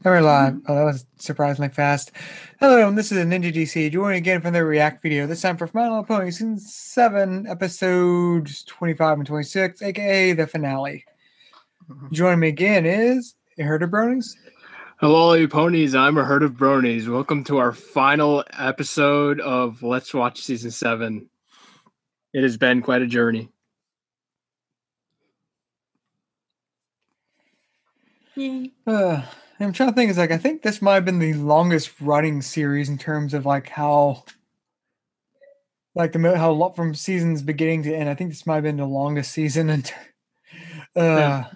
We're live. Oh, that was surprisingly fast. Hello, everyone. This is Ninja DC. Joining again from the React video. This time for Final Opponent Season 7, Episodes 25 and 26, aka the finale. Joining me again is a herd of bronies. Hello, you ponies. I'm a herd of bronies. Welcome to our final episode of Let's Watch Season 7. It has been quite a journey. I'm trying to think. It's like I think this might have been the longest running series in terms of like how from season's beginning to end. I think this might have been the longest season. And trying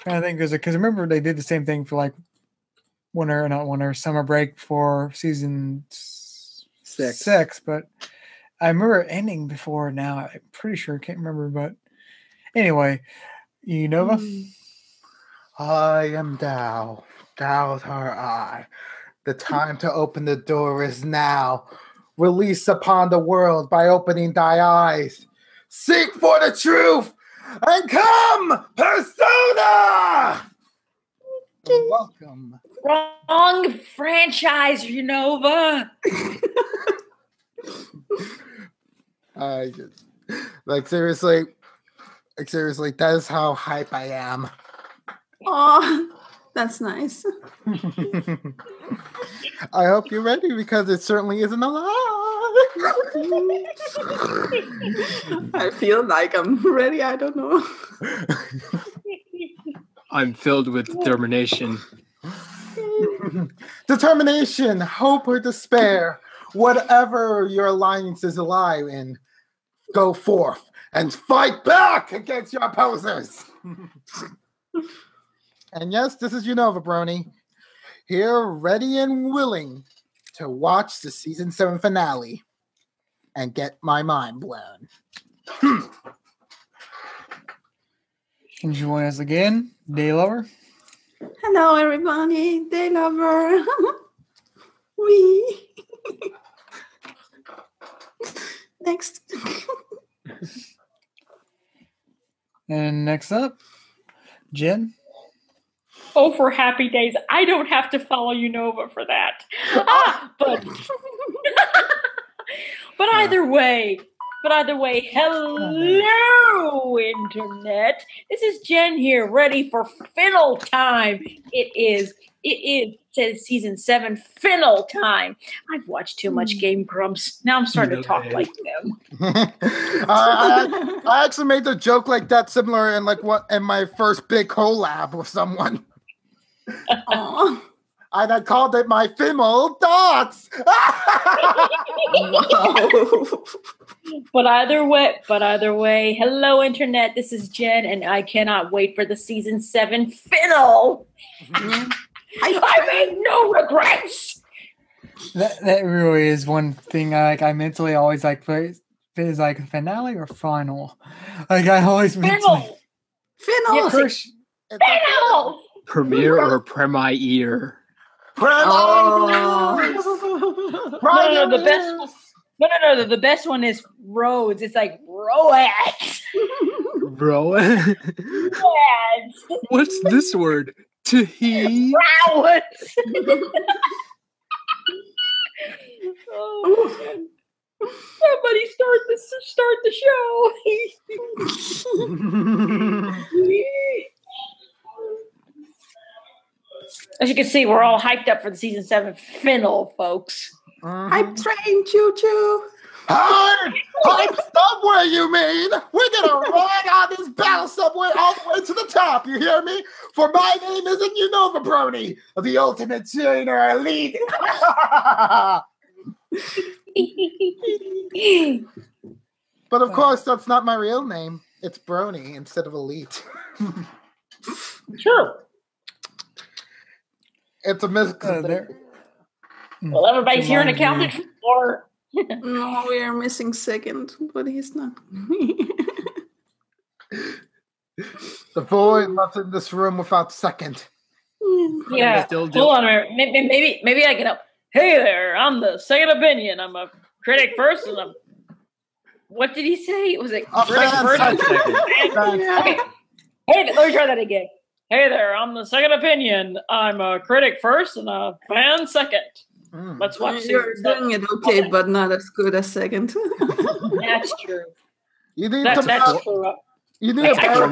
to think because remember they did the same thing for like summer break for season 6, but I remember it ending before. Now I'm pretty sure, can't remember, but anyway, Nova. I am Thou, Thou's are I. The time to open the door is now. Release upon the world by opening thy eyes. Seek for the truth and come, Persona! Welcome. Wrong franchise, Nova. I just, seriously, that is how hype I am. Oh, that's nice. I hope you're ready because it certainly isn't a lie. I feel like I'm ready. I don't know. I'm filled with determination. Determination, hope, or despair, whatever your alliances lie in, go forth and fight back against your opposers. And yes, this is Unova Brony, here ready and willing to watch the Season 7 finale and get my mind blown. And join us again, Day Lover. Hello, everybody. Day Lover. Wee. Next. And next up, Jenn. Oh, for happy days. I don't have to follow Nova for that. But either way, hello, Internet. This is Jenn here, ready for final time. It is Season 7 final time. I've watched too much Game Grumps. Now I'm starting to talk like them. I actually made a joke like that similar in my first big collab with someone. And I called it my Fimmel Dots. But either way, hello, Internet. This is Jenn, and I cannot wait for the Season 7 final. I made no regrets. That really is one thing I mentally always like. Is like finale or final? Like I always final. Final. Final. Premiere or premiere? No, the best. No. The best one is Rhodes. It's like Roads. Roads? What's this word? Tahee? Roads. Oh, somebody start the show. As you can see, we're all hyped up for the Season 7 final, folks. Hype train, choo-choo. Hype subway, you mean? We're gonna ride on this battle subway all the way to the top, you hear me? For my name isn't Unova Brony, the ultimate trainer elite. But of course, that's not my real name. It's Brony instead of elite. Sure. It's a mix. Well, everybody's here and accounted for. No, we are missing second, but he's not. The void left in this room without second. Yeah. Hold on a minute. Maybe I can help. Hey there, I'm the second opinion. I'm a critic first, and I'm. What did he say? Was it critic first? Okay. Hey, let me try that again. Hey there, I'm the second opinion. I'm a critic first and a fan second. Let's watch. You're doing it okay, but not as good as second. That's true. You need That's to. true. You need I to. tried.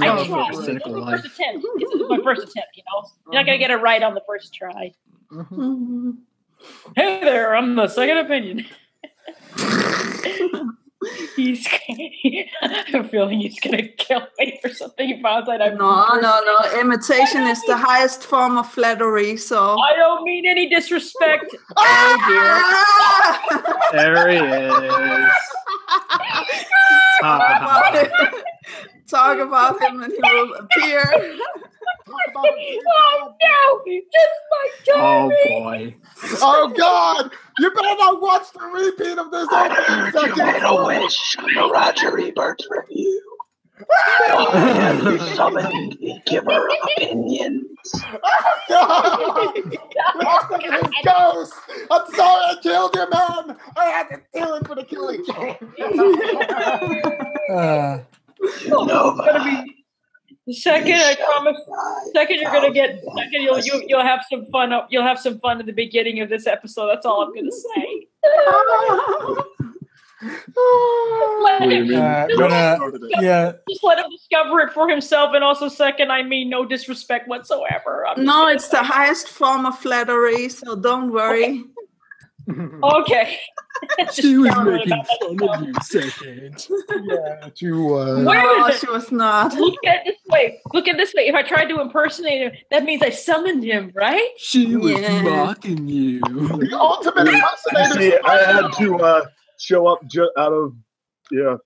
This is my first attempt. This is my first attempt. You know, you're not gonna get it right on the first try. Hey there, I'm the second opinion. I'm feeling he's gonna kill me for something he found out. No. Imitation is the highest form of flattery. So I don't mean any disrespect. Oh dear. There he is. Talk about him and he will appear. Oh no! Just my timing. Oh boy. Oh God! You better not watch the repeat of this. You made a wish on the Roger Ebert review. I am the summoned giver of opinions. Oh his ghost! I'm sorry I killed you, man! I had to kill him for the killing You know, Second, I promise. Second, you're gonna get. Second, you'll have some fun. You'll have some fun at the beginning of this episode. That's all I'm gonna say. Just let him discover it for himself. And also, second, I mean no disrespect whatsoever. No, it's the highest form of flattery, so don't worry. Okay. She was making fun of you, second. Yeah, she was. No, she was not. Look at it this way. Look at it this way. If I tried to impersonate him, that means I summoned him, right? She was mocking you. The ultimate impersonator. See, I had to show up out of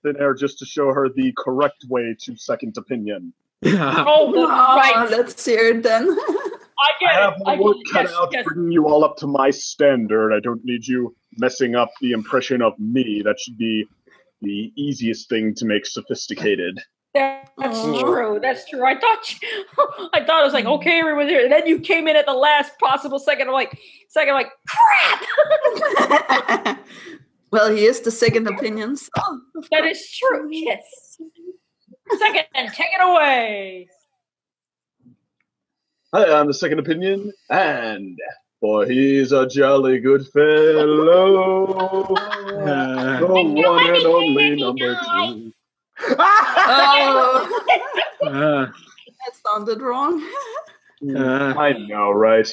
thin air just to show her the correct way to second opinion. Right. Let's hear it then. I have my work cut out bringing you all up to my standard. I don't need you messing up the impression of me. That should be the easiest thing to make sophisticated. That's true. That's true. I thought it was like, okay, everyone's here. And then you came in at the last possible second. I'm like, crap. Well, he is the second opinion. So. That is true. Yes. Second, take it away. Hi, I'm the second opinion, and for he's a jolly good fellow, the one and only number 2. That sounded wrong. I know, right?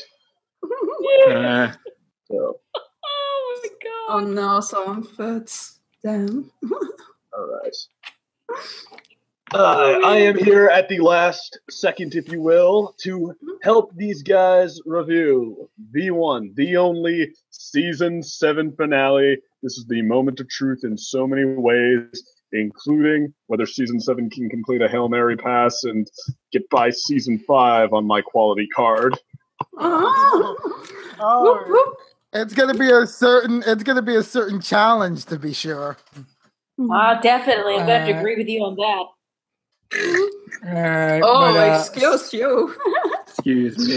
So. Oh my God! Oh no, song fits. Damn. All right. I am here at the last second, if you will, to help these guys review V1, the only Season 7 finale. This is the moment of truth in so many ways, including whether Season 7 can complete a Hail Mary pass and get by Season 5 on my quality card. It's gonna be a certain challenge, to be sure. Definitely. I'm going to agree with you on that. All right. Oh, excuse you. Excuse me.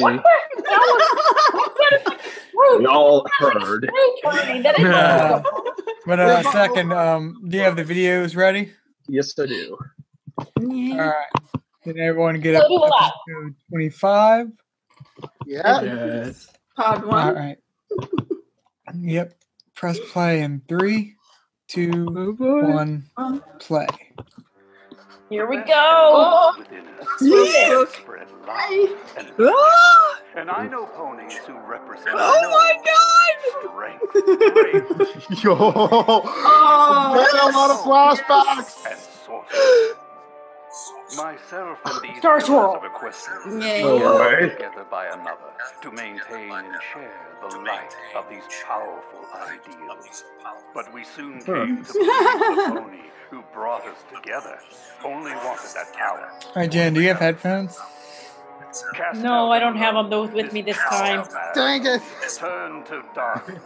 We all heard. Second, do you have the videos ready? Yes, I do. All right. Did everyone get up to episode 25? Yeah. Yes. Part 1. All right. Yep. Press play in 3, 2, 1, play. Here we go. And I know ponies who represent. Oh my God! Yo. A lot of flashbacks. Myself and these Star Swirl. of equestrian Yeah. together by another to maintain and share the light of these powerful ideals. But we soon came to believe the pony who brought us together only wanted that power. All right, Jen, do you have headphones? No, I don't have them both with me this time. Dang it. Turn to darkness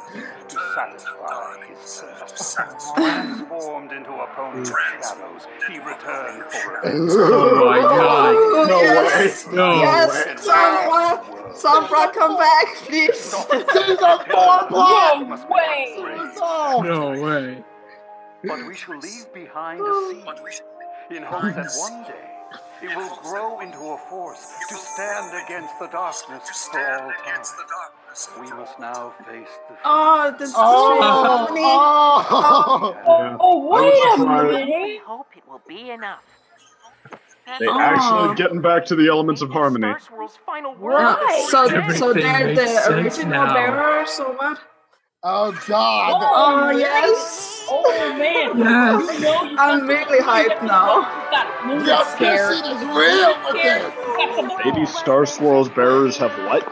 to satisfy his thirst. Transformed into a pony of shadows, he returned for revenge. Oh my God. No yes. way. No Yes. Sombra, come back, please. Season 4 block. No way. No way. But we shall leave behind a seed in hopes that one day it will grow into a force to stand against the darkness for all time. We must now face the Oh, that's Oh, Wait a surprised. minute. Hope it will be enough. They actually getting back to the elements of harmony. Star Swirl's final word. Right. So Everything they're makes the sense original now. bearers or what? oh God. Oh yes. Oh man. Yes. You know, you I'm got really hyped now. got Luna Yo, scared. this shit is real with this. Got some Maybe Star Swirl's bearers have what?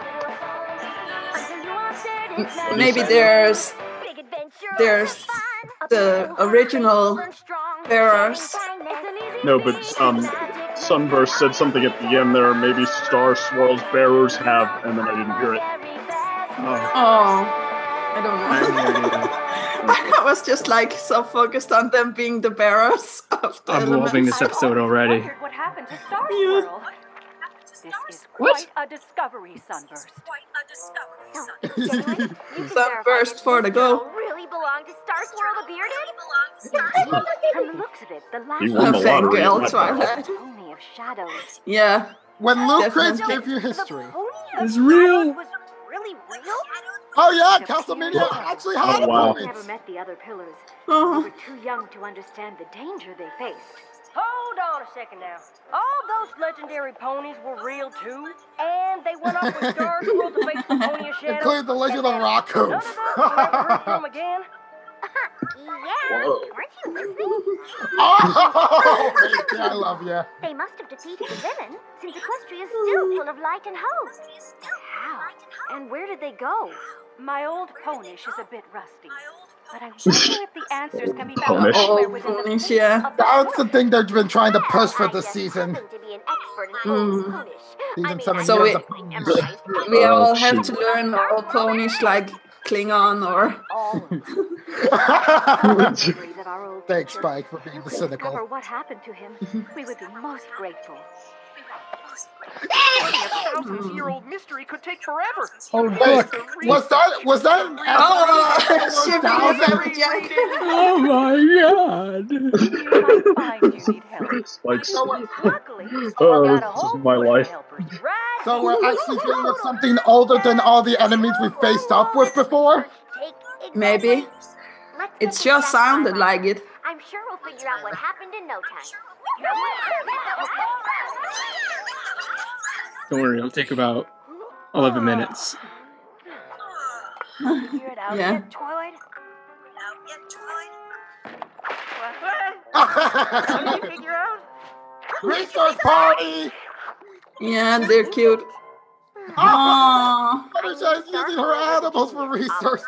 Maybe there's the original bearers. No, but Sunburst said something at the end there. Maybe Star Swirl's bearers have, and then I didn't hear it. Oh, I don't know. I was just like so focused on them being the bearers of the I'm loving elements. this episode already. What happened to Star Swirl? This is quite a discovery, Sunburst. Sunburst for the go. Really belong to Star Swirl the Bearded? From the looks of it, the last He won the lottery. Fangirl Twilight. pony of shadows. Yeah. When Luke Definitely. Chris gave you history. It's real. Was really real? Oh yeah, Castlevania actually had Oh, wow. I never opponents. met the other pillars. Oh. We were too young to understand the danger they faced. Hold on a second now. All those legendary ponies were real too, and they went off with Star Swirl to face the pony of shadows. Including the Legend of None Rocco. of them ever heard from again. Yeah, Whoa. weren't you listening? Oh, baby, I love you. They must have defeated the villain, since Equestria is still full of light and hope. How? And where did they go? My old ponish is a bit rusty, but I wonder if the answers can be found Ponish. somewhere Oh, within the ponish, yeah. That's the thing they've been trying to push for this season. To be an expert in ponish. Season 7 So years we- of ponies. We all shoot. have to learn all ponies like Klingon or... Thanks, Spike, for being the Discover cynical. what happened to him. We would be most grateful. A 1,000-year-old mystery could take forever. Oh, Wait, look. was that an Oh, shipping Thousand? with Jack. Oh my god. You might find you need help. Spike's. Luckily, Oh, got a this whole is my bunch of life. helpers right So we're actually dealing with something older than all the enemies we faced up with before? Maybe. It sure sounded like it. I'm sure we'll figure out what happened in no time. Don't worry, it'll take about 11 minutes. Figure it out Yeah. yet, Twilight? What do you figure out? Resource party! Yeah, they're cute. Oh, Aww. Buttershy's using her animals for research.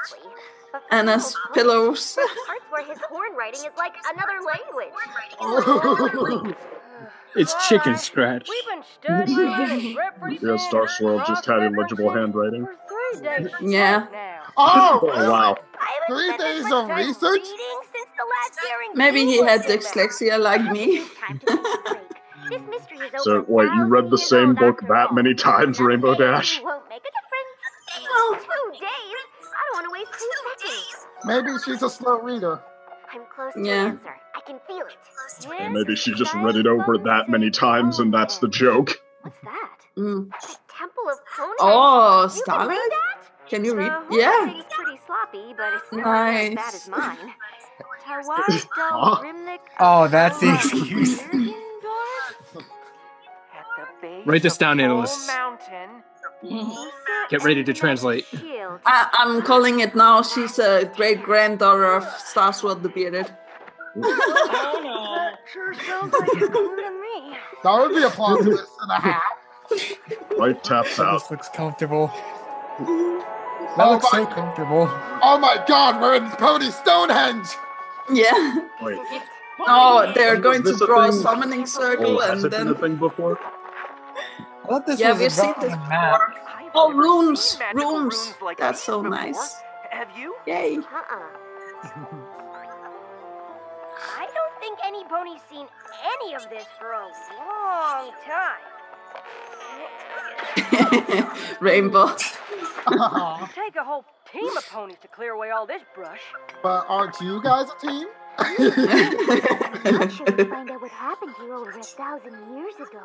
And as pillows. Parts where his horn writing is like another language. It's chicken scratch. We've been studying and referencing Yeah, Star Swirl just had illegible handwriting. for 3 days Yeah. now. Oh, Oh, wow. I haven't 3 spent as days much of time research? reading since the last daring Maybe he do had was dyslexia like me. Time to take a break. This mystery is So, over wait, you read the 1,000 same years old book after that all. many times, Another Rainbow day Dash? won't make a difference. 2 days? I don't want to waste 2 seconds. maybe she's a slow reader. I'm close to Yeah. an answer. I can feel it. Or maybe she just read it over that many times and that's the joke. What's that? Mm. The Temple of Pony? Oh, You can Starlight? read that? Can you read? The Yeah. handwriting's pretty sloppy, but it's not as bad Nice. as mine. Huh? Oh, that's the excuse. At the base Write this of down, Bull analysts. Mountain, Get ready to translate. shield. I'm calling it now. She's a great-granddaughter of Star Swirl the Bearded. Oh no. Sure sounds like a clue to me. That would be a plot twist and a half. Right taps out. This looks comfortable. That Oh looks so my- comfortable. Oh my god, we're in Pony Stonehenge! Yeah. Wait, Oh, they're going to this a draw a thing? summoning circle has and it been a then... thing before? I thought this Yeah, was we've seen about this the map. before. I've Oh, never rooms, seen magical rooms. runes like That's these so before. nice. Have you? Yay. I don't think any pony's seen any of this for a long time. Rainbow. It'd take a whole team of ponies to clear away all this brush. But aren't you guys a team? I'm not sure we find out what happened here over 1,000 years ago.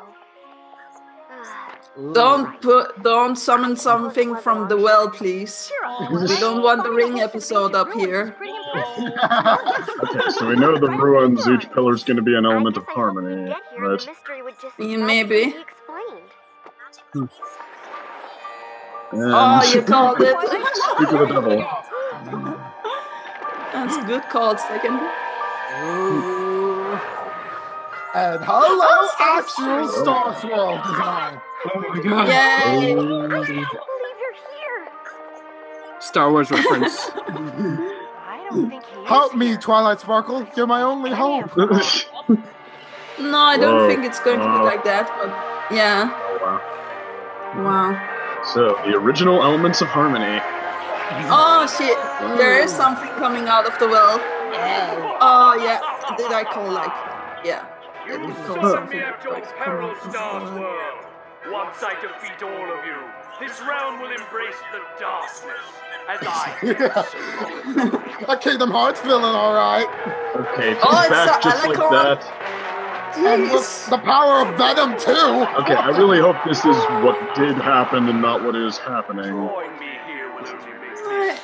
Don't summon something from the well, please. We don't want the ring episode up here. Okay, so we know the ruins, each pillar's going to be an element of harmony, right? Maybe. And Oh, you called it. Speak of the devil. That's a good call, second. And hello, actual Star Swirl design. Oh my god. Yay! I can't believe you're here. Star Wars reference. I don't think he is. Help me, Twilight Sparkle. You're my only hope. No, I don't Whoa. think it's going to be like that, but yeah. Oh, wow. Wow. So, the original elements of harmony. Oh shit, there is something coming out of the well. Oh yeah, did I call like, yeah. I did call something. Once I defeat all of you, this realm will embrace the darkness, as I A Kingdom Hearts villain, alright. Okay, it's Oh, it's back a just like Alicon. that. And look, the power of Venom, too. Okay, I really hope this is what did happen and not what is happening. Destroying me here will only make me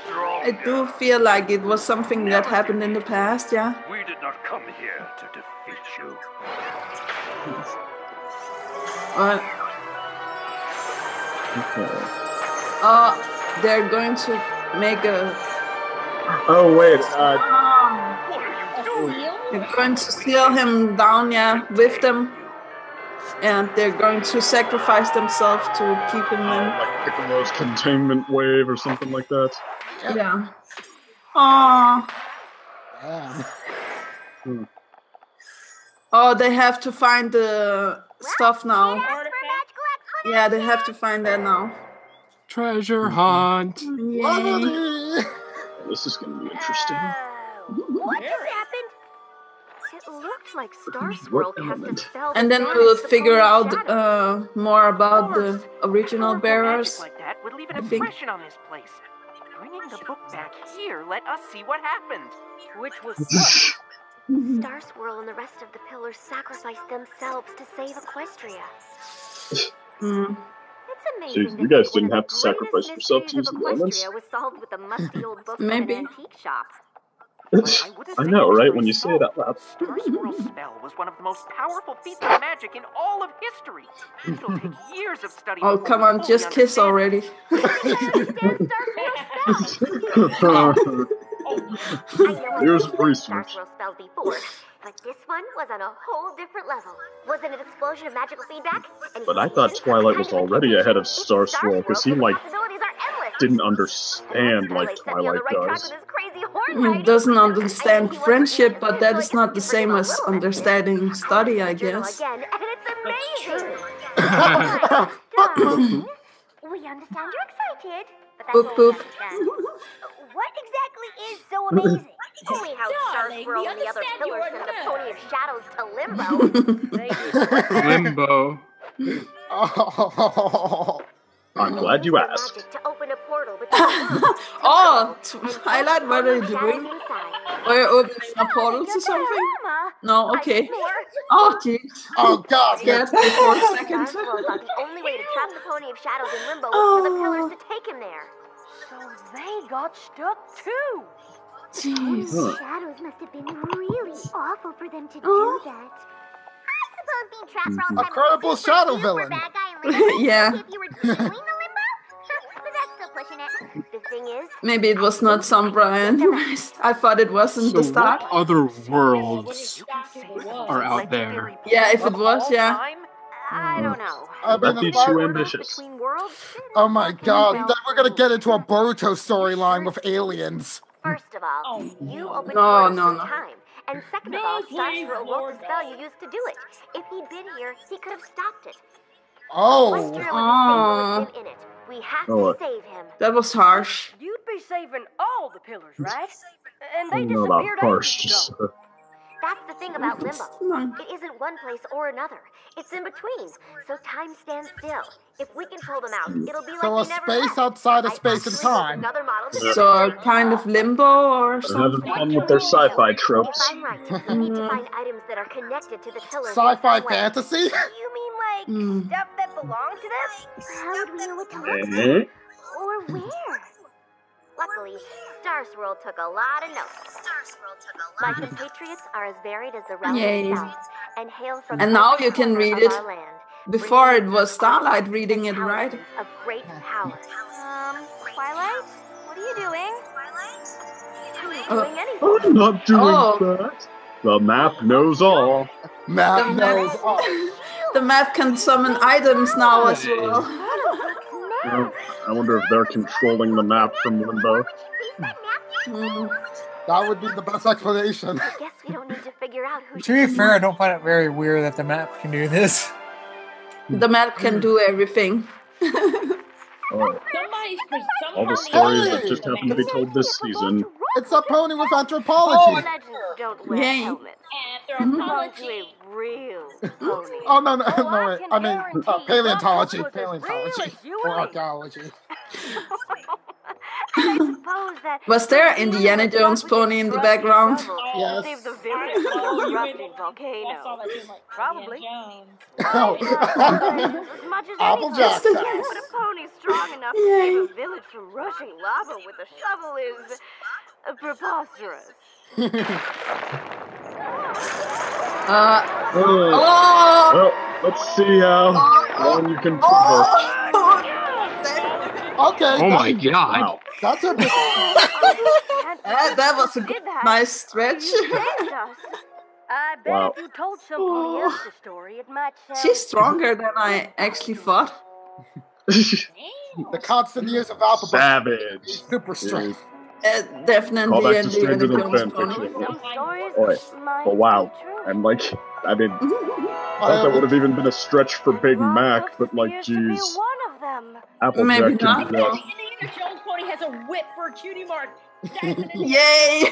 stronger. I do feel like it was something that happened in the past, yeah. We did not come here to defeat you. They're going to make a... Oh, wait, What are you doing? They're going to seal him down, yeah, with them. And they're going to sacrifice themselves to keep him in. like Piccolo's containment wave or something like that. Yeah. Aww. Damn. Oh, they have to find the stuff now. Yeah, they have to find that now. Treasure hunt. Yay. This is going to be interesting. What just happened? It looked like Star Swirl cast a spell. And then we'll figure out more about the original bearers. Like that would leave an I think. impression on this place. Bringing the book back here, let us see what happened. Which was what? Star Swirl and the rest of the pillars sacrificed themselves to save Equestria. Hmm. It's amazing. Jeez, you guys didn't have to sacrifice yourselves using the elements. Was solved with a musty old book Maybe. from an antique shop. I know, right? When you say it out loud. Star Swirl's spell was one of the most powerful feats of magic in all of history. It'll take years of study. Oh, before come we on, fully just kiss understand it. Here's research. Star Swirl spells before, but this one was on a whole different level. Wasn't an explosion of magical feedback? But I thought Twilight was already ahead of Star Swirl because he, like, didn't understand like Twilight does. He doesn't understand friendship, but that is not the same as understanding study, I guess. We understand you're excited, but that's Boop, all boop. we understand. What exactly is so amazing? Only how Star Swirl and the other pillars send the Pony of Shadows to Limbo. Limbo. I'm glad you asked. To open a portal between Oh, highlight what are you doing? Are you opening a portal to something? No, okay. Oh, jeez. Oh, God. Scared me for a second. Star Swirl thought the only way to trap the Pony of Shadows in Limbo was for the pillars to take him there. So they got stuck too. Jeez. Shadows must have been really awful for them to do that. I suppose being trapped for all time. A credible shadow villain. Yeah. If you were doing the Limbo, but that's still pushing it. The thing is, Maybe it was not some Brian. I thought it was in the So start. what other worlds are out there? Yeah, if it was, yeah. I don't know. I mean, That'd be if I too were- ambitious. Between worlds. Oh my God! Then we're gonna get into a Boruto storyline with aliens. First of all, you opened No, portals no, through no. time. And second of all, Star Swirl wrote the spell you used to do it. If he'd been here, he could have stopped it. Oh. Equestria was the same with him in it. We have Oh. to save him. That was harsh. You'd be saving all the pillars, right? And they Not about disappeared harsh, ages just ago. That's the thing about Limbo. No. It isn't one place or another. It's in between. So time stands still. If we can pull them out, it'll be like So a they never space left. outside of I space and actually used time. another model So kind of limbo or They're having something. fun with their sci-fi tropes. If I'm right, we need to find items that are connected to the pillars. Sci-fi in some way. fantasy? You mean like stuff that belongs to them? How would we know what to look for? Or where? Luckily, Star Swirl took a lot of notes. My compatriots are as varied as the realm Yay. itself, and hail from And now every you can corner read of it. our land. Before it was Starlight reading it, right? Of great power. Twilight? What are you doing? I'm not doing anything. I'm not doing that. The map knows all. Map knows all. The map can summon items now as well. Well, I wonder if they're controlling the map from Limbo. That would be the best explanation. I guess we don't need to figure out who. To be fair, I don't find it very weird that the map can do this. The map can do everything. Oh. All the stories that just happened to be told this season. It's a pony with anthropology. Legends don't wear Yay. helmets. Anthropology. Real pony. Oh, no, wait. I mean, guarantee paleontology. Buck was as real Paleontology. as you Or and me. archaeology. I suppose that Was there Indiana Jones pony in the background? Yes. Save the village from an erupting volcano. Probably. Oh. As much as Applejack anything, size. but a pony strong enough to save a village from rushing lava with a shovel is preposterous. Well, let's see how long you can convert. Okay. Oh my god. Wow. That's a bit. That was a good, nice stretch. I bet Wow. if you told somebody else the story, it might sound... She's stronger than I actually thought. The constant use of alphabet. Savage. Super strength. Call Definitely back to Stranger Indiana Than Jones pony. fanfiction. Some stories Oi. might But wow. be true. I'm like, I mean, I thought that would have even been a stretch for Big Mac, but like, Appears to be geez. one of them. Maybe Applejack can do not. that. Indiana Jones pony has a whip for a cutie mark. Yay!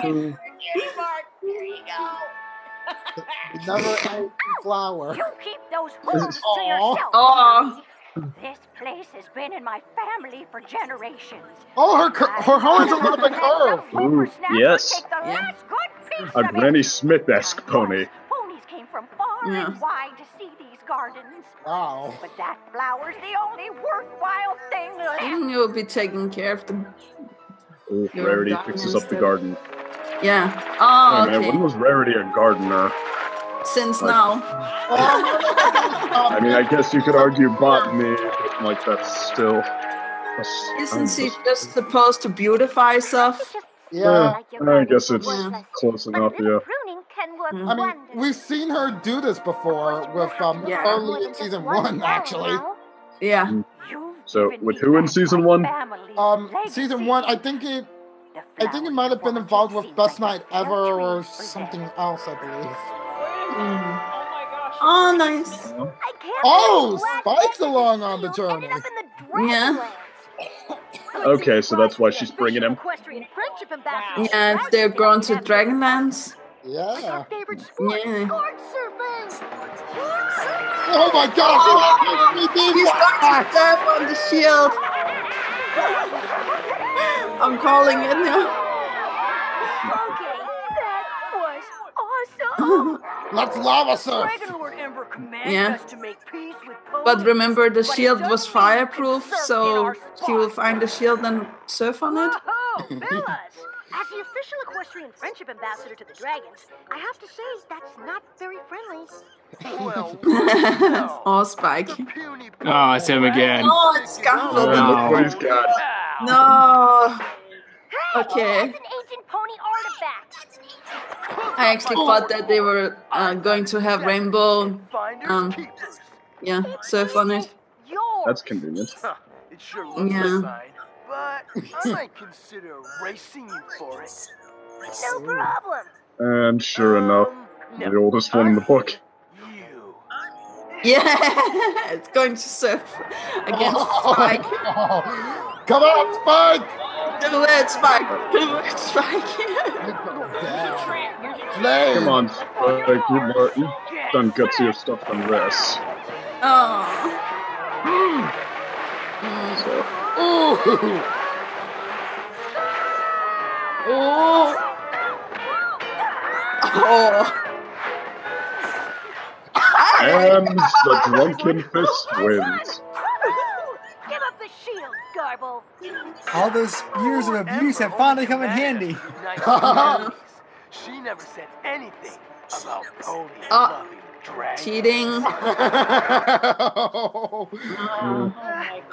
Cutie mark. Here you go. Never ate flour. You keep those words to yourself. Oh, This place has been in my family for generations. Oh, her horns are a little bit curved. Ooh, yes. Take the last good piece A of it. Granny Smith-esque pony. Ponies came from far Yeah. and wide to see these gardens. Wow. But that flower's the only worthwhile thing left. you'll be taking care of them. Ooh, Your Rarity garden fixes up the instead. garden. Yeah. Hey, Oh, man, when okay. was Rarity a gardener? Since Like- now. I mean, I guess you could argue botany, but like that's still. Isn't she just supposed to beautify stuff? Yeah. I guess it's Yeah. close But enough, a little yeah. pruning can work I mean, wonders. we've seen her do this before with Yeah. early in season 1, actually. Yeah. So, with who in season 1? Season 1, I think it might have been involved with Best Night Ever or something else, I believe. Oh, nice. Oh, Spike's along on the journey. Yeah. Okay, so that's why she's bringing him. Yeah, if they're going to Dragonlands. Yeah. Favorite sport, Yeah. sword surfing. Oh my gosh! He's got to step on the shield. I'm calling it now. Okay, that was awesome. Let's lava surf! Yeah. But remember, the shield was fireproof, so she will find the shield and surf on it. Oh, fellas! As the official equestrian friendship ambassador to the dragons, I have to say that's not very friendly. Oh, Spike. Oh, it's him again. Oh, it's Scuffle. Look No. what he's got. No. Okay. It's an ancient pony artifact. I actually thought that they were going to have Rainbow, surf on it. That's convenient. It sure looks Yeah. fine, but I might consider racing you for it. No problem. And sure enough, the oldest one in the book. Yeah, it's going to surf against Spike. Come on, Spike! Do it, Spike. Do it, Spike. Come on, Spike, you've done gutsier stuff than this. Oh. So, Ooh! Oh. Oh. And the drunken fist wins. Give up the shield, Garble. All those years of abuse have finally come in handy. Nice. She never said anything about pony loving dragons. Cheating.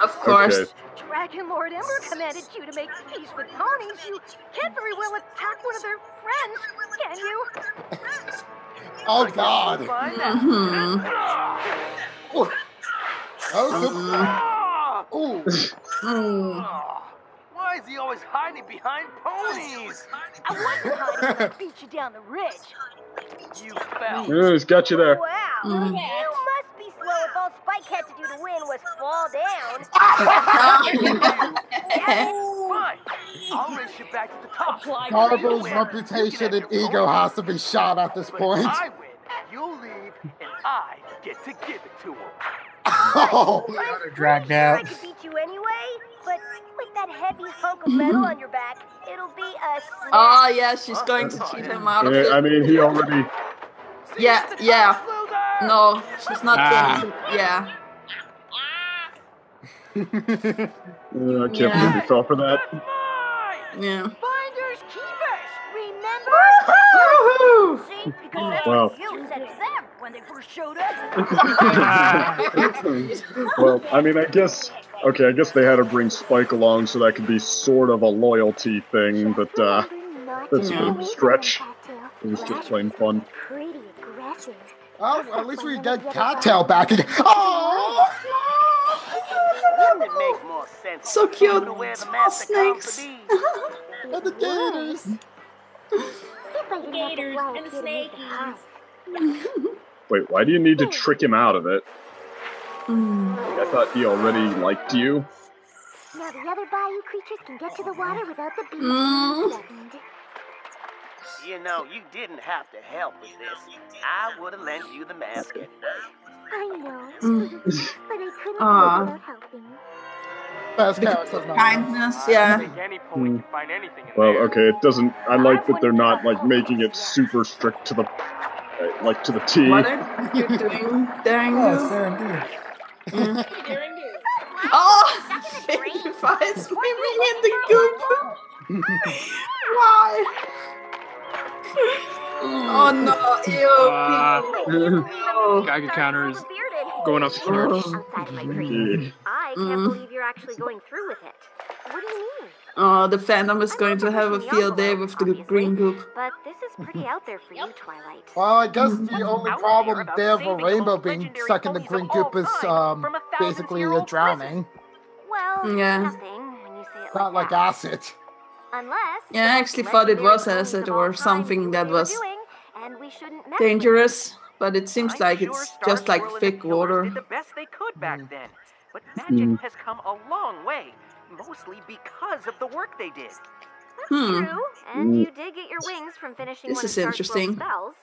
Of course. Okay. Dragon Lord Ember commanded you to make peace with ponies. You can't very well attack one of their friends, can you? Oh God. Why is he always hiding behind ponies? I wasn't hiding when I beat you down the ridge. You fell. Yeah, he's got you there. Wow. You must be slow if all Spike had to do to win was fall down. Fine. I'll race you back to the top. Garble's reputation and ego has to be shot at this point. I win, you'll leave, and I get to give it to him. Oh. Dragged I out. could beat you anyway, but with that heavy hunk of metal on your back, it'll be a snap. Oh yeah, she's going to cheat him out of it. I mean, he already. Yeah. No, she's not going to. Yeah. I can't believe he fell for that. Yeah. Finders keepers, remember? See, because that's Wow. what you said to them when they first showed up. Well, I mean, I guess they had to bring Spike along so that could be sort of a loyalty thing, but that's a bit of a stretch. It was just plain fun. Pretty aggressive. Oh, at least we get Cattail back again. Oh! Wouldn't it make more sense So cute. to wear the Small mask of snakes. And the gators. Gators and the snakies. Wait, why do you need to trick him out of it? I thought he already liked you. Now the other bayou creatures can get to the water without the beach being threatened. You know, you didn't have to help with this. I would have lent you the mask anyway. I know, but I couldn't do it Aw. without helping. Best character of Kindness, yeah. Well, okay, it doesn't. I like that they're not like making it super strict to the, like to the T. What are you doing, Daring? Yes, there indeed. Oh, baby fire swimming in the goop. Why? Oh no, ew. Geiger counter is going off the charts. Outside my dreams. I can't believe you're actually going through with it. What do you mean? Oh, the fandom is going to have a field day with the green goop. But this is pretty out there for you, Twilight. Well, I guess the only problem there for Rainbow being stuck in the green goop is basically a drowning. Well, Yeah. nothing when you say it Not like like acid. Unless Yeah, I actually thought it was acid or something that was and we shouldn't mess dangerous, but it seems like it's just like thick water. Did the best they could back then, but magic has come a long way, mostly because of the work they did. Hmm. True, and you did get your wings from finishing This one is of Star's interesting. spells.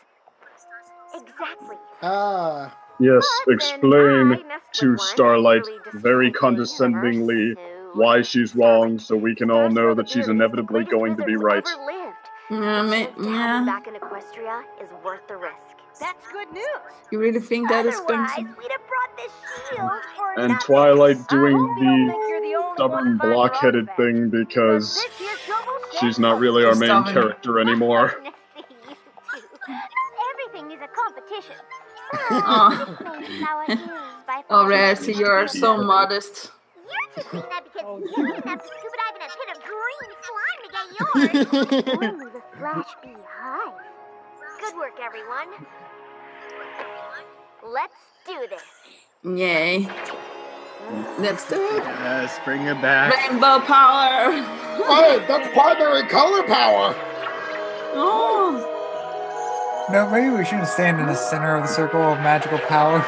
Exactly. Ah. Yes, explain to Starlight very condescendingly why she's wrong, so we can all know that she's inevitably going to be right. Yeah, Back in Equestria is worth the risk. That's good news. you really think that is going Otherwise, to... we'd have brought this shield for And nothing. Twilight doing the stubborn blockheaded thing because she's not really our main Stubborn. character anymore. Everything is a competition. Oh. Explains how it is by Oh, Rarity, you are so modest. You're just saying that because you didn't have to scuba dive in a pit of green slime to get yours. Only the Flash Beehive. Good work, everyone. Let's do this. Yay. Let's do it. Yes, bring it back. Rainbow power. Wait, that's primary color power. Oh. No, maybe we shouldn't stand in the center of the circle of magical power.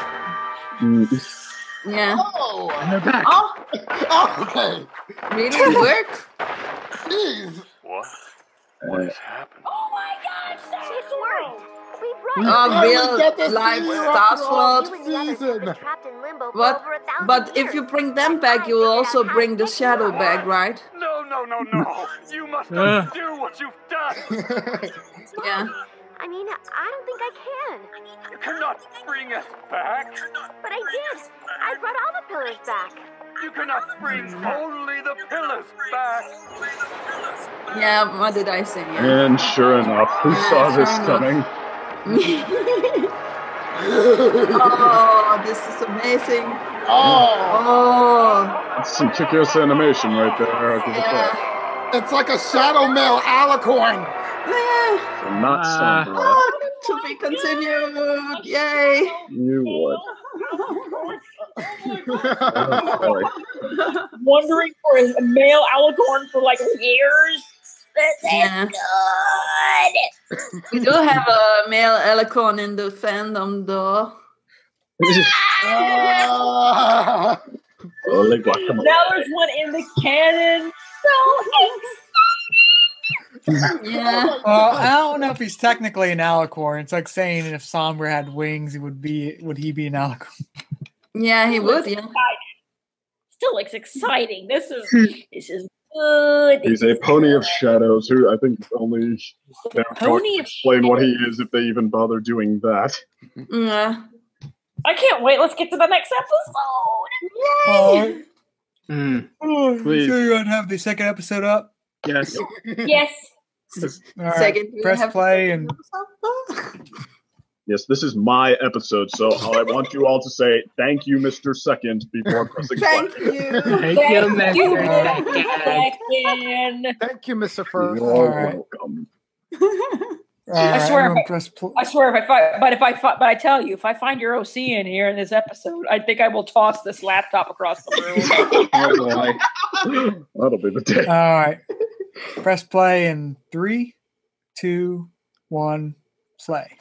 Yeah. Oh. And they're back. Oh, Okay. really work? Jeez. What? What has happened? Oh my gosh, It's worked. We Real life Star Sword. Season. But if you bring them back, you will also bring the shadow back, right? No. You must undo what you've done. Yeah. I mean, I don't think I can. You cannot bring us back. But I did. I brought all the pillars back. You cannot bring only the pillars back. Yeah, what did I say? Yeah. And sure enough, who saw this coming? Oh, this is amazing. Oh. That's some kick-ass animation right there. I'll give it that. It's like a shadow male alicorn. So not Sombra. To be continued. Yay. You would. Wondering for a male alicorn for like years. Yeah. We do have a male alicorn in the fandom, though. Holy guacamole. Now there's one in the canon. So Yeah. Well, I don't know if he's technically an alicorn. It's like saying if Sombra had wings, would he be an alicorn? Yeah, he would. Yeah. Still looks exciting. This is good. He's a pony of shadows who I think only they're going to explain what he is if they even bother doing that. Yeah. I can't wait. Let's get to the next episode. Yay! Please. So you want to have the second episode up? Yes. Yes. All right. Second, Press play and. Yes, this is my episode, so I want you all to say thank you, Mr. Second, before pressing play. Thank you. Thank you, Mr. Second. Thank you, Mr. First. You're right. welcome. I swear, press I tell you, if I find your OC in here in this episode, I think I will toss this laptop across the room. Oh boy. That'll be the day. All right. Press play in 3, 2, 1, play.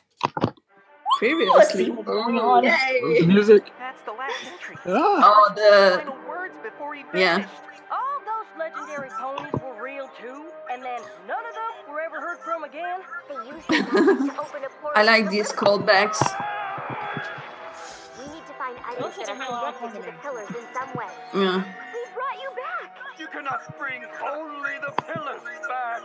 Previously. The music. That's the last entry. Oh, the. Final words before he Yeah. finished. All those legendary ponies were real too, and then none of them were ever heard from again. They used the magic to open a portal. I like these callbacks. We need to find items that are connected to the pillars in some way. Yeah. We brought you back. You cannot bring only the pillars back.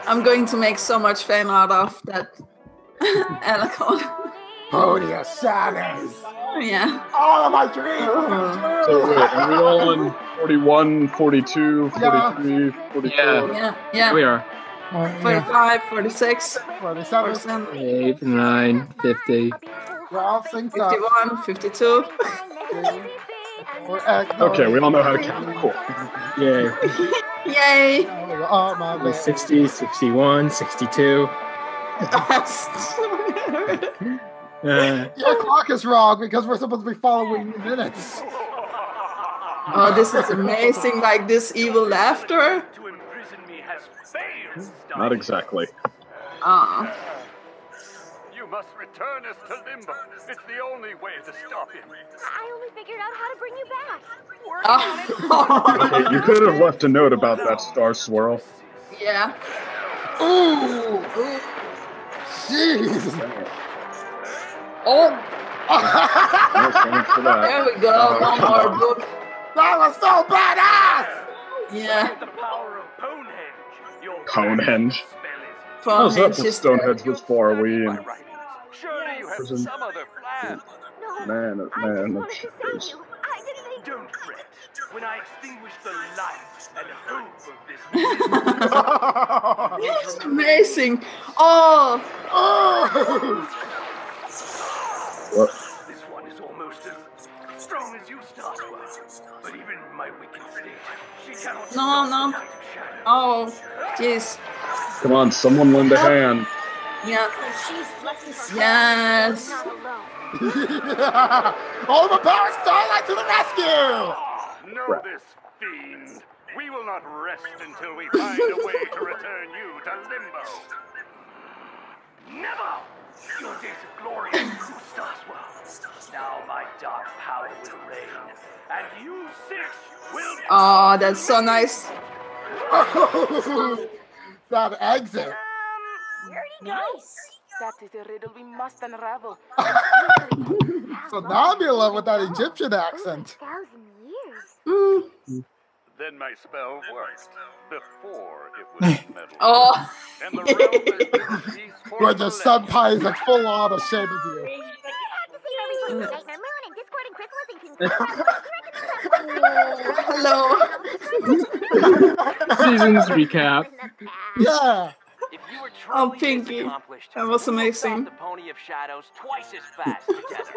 I'm going to make so much fan art of that alicorn. Pony of shadows. Yeah. All of my dreams. So wait, are we all on 41, 42, 43, 44? Yeah. We are. 45, 46, 47. 8, 9, 50. We're all synced up. 51, 52. Okay, we all know how to count. Cool. Yay. Yay. Oh, my bad. 60, 61, 62. Your clock is wrong because we're supposed to be following minutes. Oh, this is amazing. Like this evil laughter. To imprison me has failed. Not exactly. You must return us to Limbo. It's the only way to stop him. I only figured out how to bring you back. Okay, you could have left a note about that star swirl. Yeah. Ooh. Jeez. Oh. Thanks for that. There we go. One more book. That was so badass. Yeah. The power of Bonehenge. Your Conehenge. spell How's that Bonehenge for is Stonehenge? Which far are we in? is surely you have Prison. some other plan. Man, oh, man, that's Don't fret. When I extinguish the light and hope of this It's amazing. Oh. What? This one is almost as strong as you, Starswell. But even in my wicked state, she cannot No. stop the light of shadow. Oh. Jeez. Come on, someone lend a hand. Yeah. Yes. All the power Starlight to the rescue! Know this, fiend. We will not rest until we find a way to return you to Limbo. Never! Your days of glory are through, Starswell. Now my dark power will reign, and you six will... Oh, that's so nice. That exit. Where'd he go? Nice. That is a riddle we must unravel. Somnambula with that Egyptian accent. 1,000 years. Then my spell worked before it was metal. Oh. And the realm has been peace for Where the sun pie is like full on ashamed of you. Hello. Seasons recap. Yeah. If you were Oh, truly Pinky. accomplished, That was amazing. the pony of shadows twice as fast together.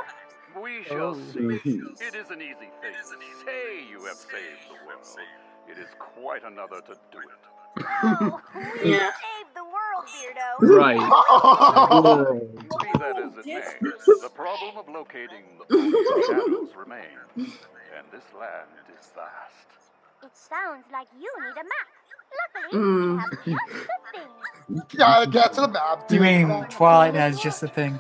We shall see. It is an easy thing to say you have saved the world. It is quite another to do it. Oh, we Yeah. saved the world, Beardo. Right. Be that as it may, the problem of locating the pony of shadows remains, and this land is vast. It sounds like you need a map. Luckily, we have just the thing. Gotta get to the map. You mean Twilight has just the thing?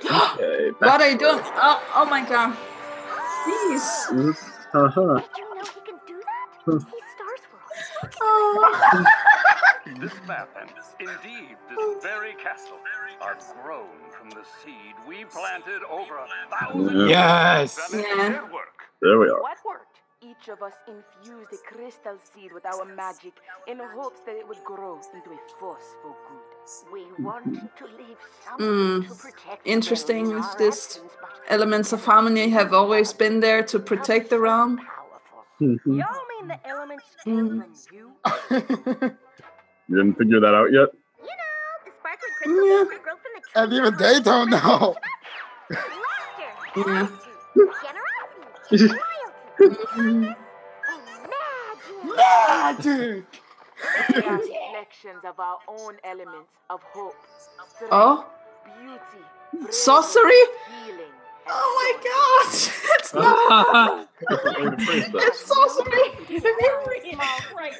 Okay, What are you doing? Oh my god. Please. Did you know he can do that? He's Stars World. Oh. This map and indeed this very castle are grown from the seed we planted over 1,000 years. Yes. Yeah. There we are. What worked? Each of us infused a crystal seed with our magic in hopes that it would grow into a force for good. We want to leave something to protect. Interesting if this elements of harmony have always been there to protect the realm. Y'all mean the elements came from you? You didn't figure that out yet? You know, the sparkly crystals that grow from the tree. And even they don't know. Laughter, Yeah. generosity, loyalty, Magic! They are reflections of our own elements of hope, strength, Oh. beauty, Sorcery? healing. Oh my god! It's not. It's sorcery.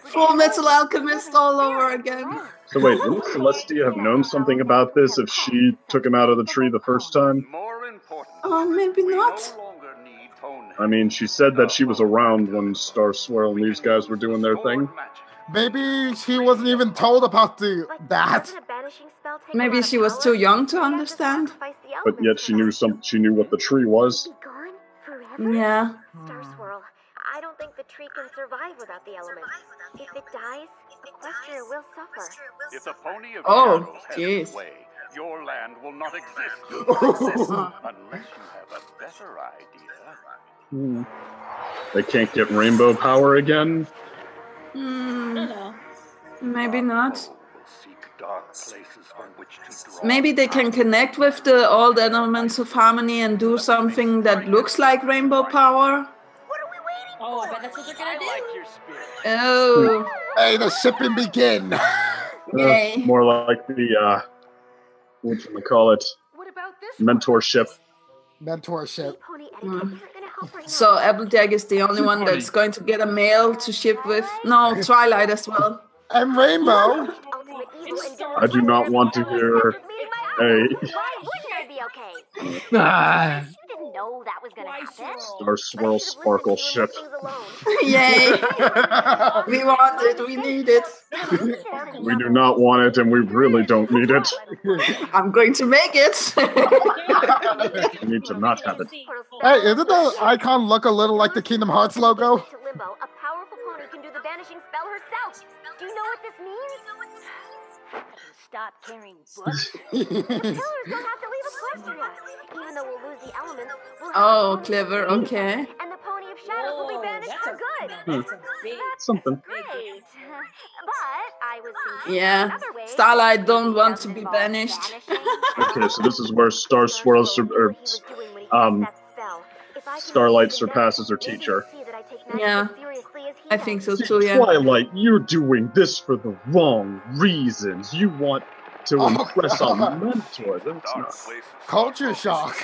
Full Metal Alchemist all over again. So wait, wouldn't Celestia have known something about this if she took him out of the tree the first time? More important, Oh, maybe we not. no longer need pony. I mean, she said that she was around when Star Swirl and these guys were doing their thing. Maybe she wasn't even told about that. Maybe she was too young to understand. But yet she knew what the tree was. Yeah. Star Swirl, I don't think the tree can survive without the elements. If it dies, Equestria will suffer. If the pony of Oh, shadows has jeez. its way, your land will not exist unless you have a better idea. They can't get rainbow power again? Maybe not. Seek dark places from which to draw. Maybe they can connect with the old elements of harmony and do something that looks like rainbow power. Oh, I bet that's what they're gonna do. I like your spirit. Oh. Hey, the shipping begin. Yay. More like the, whatchamacallit, mentorship. Mentorship. So Applejack is the only one that's going to get a male to ship with. No, Twilight as well. And Rainbow. I do not want to hear Ah. You didn't know that was gonna happen. Star Swirl Sparkle ship. Yay. We want it, we need it. We do not want it, and we really don't need it. I'm going to make it. We need to not have it. Hey, isn't the icon look a little like the Kingdom Hearts logo? Limbo, a powerful pony can do the vanishing spell herself. Do you know what this means? Stop carrying books. The pillars don't have to leave Equestria. Even though we'll lose the elements, we'll have Oh, the pony clever, to leave. okay. And the pony of shadows will be banished for good. That's Something. great. But I was thinking Yeah. another way. Starlight don't want to be banished. Okay, so this is where Star Swirl Starlight surpasses her teacher. Yeah. I think so too, yeah. Twilight, you're doing this for the wrong reasons. You want to impress a mentor. That's not. Culture shock.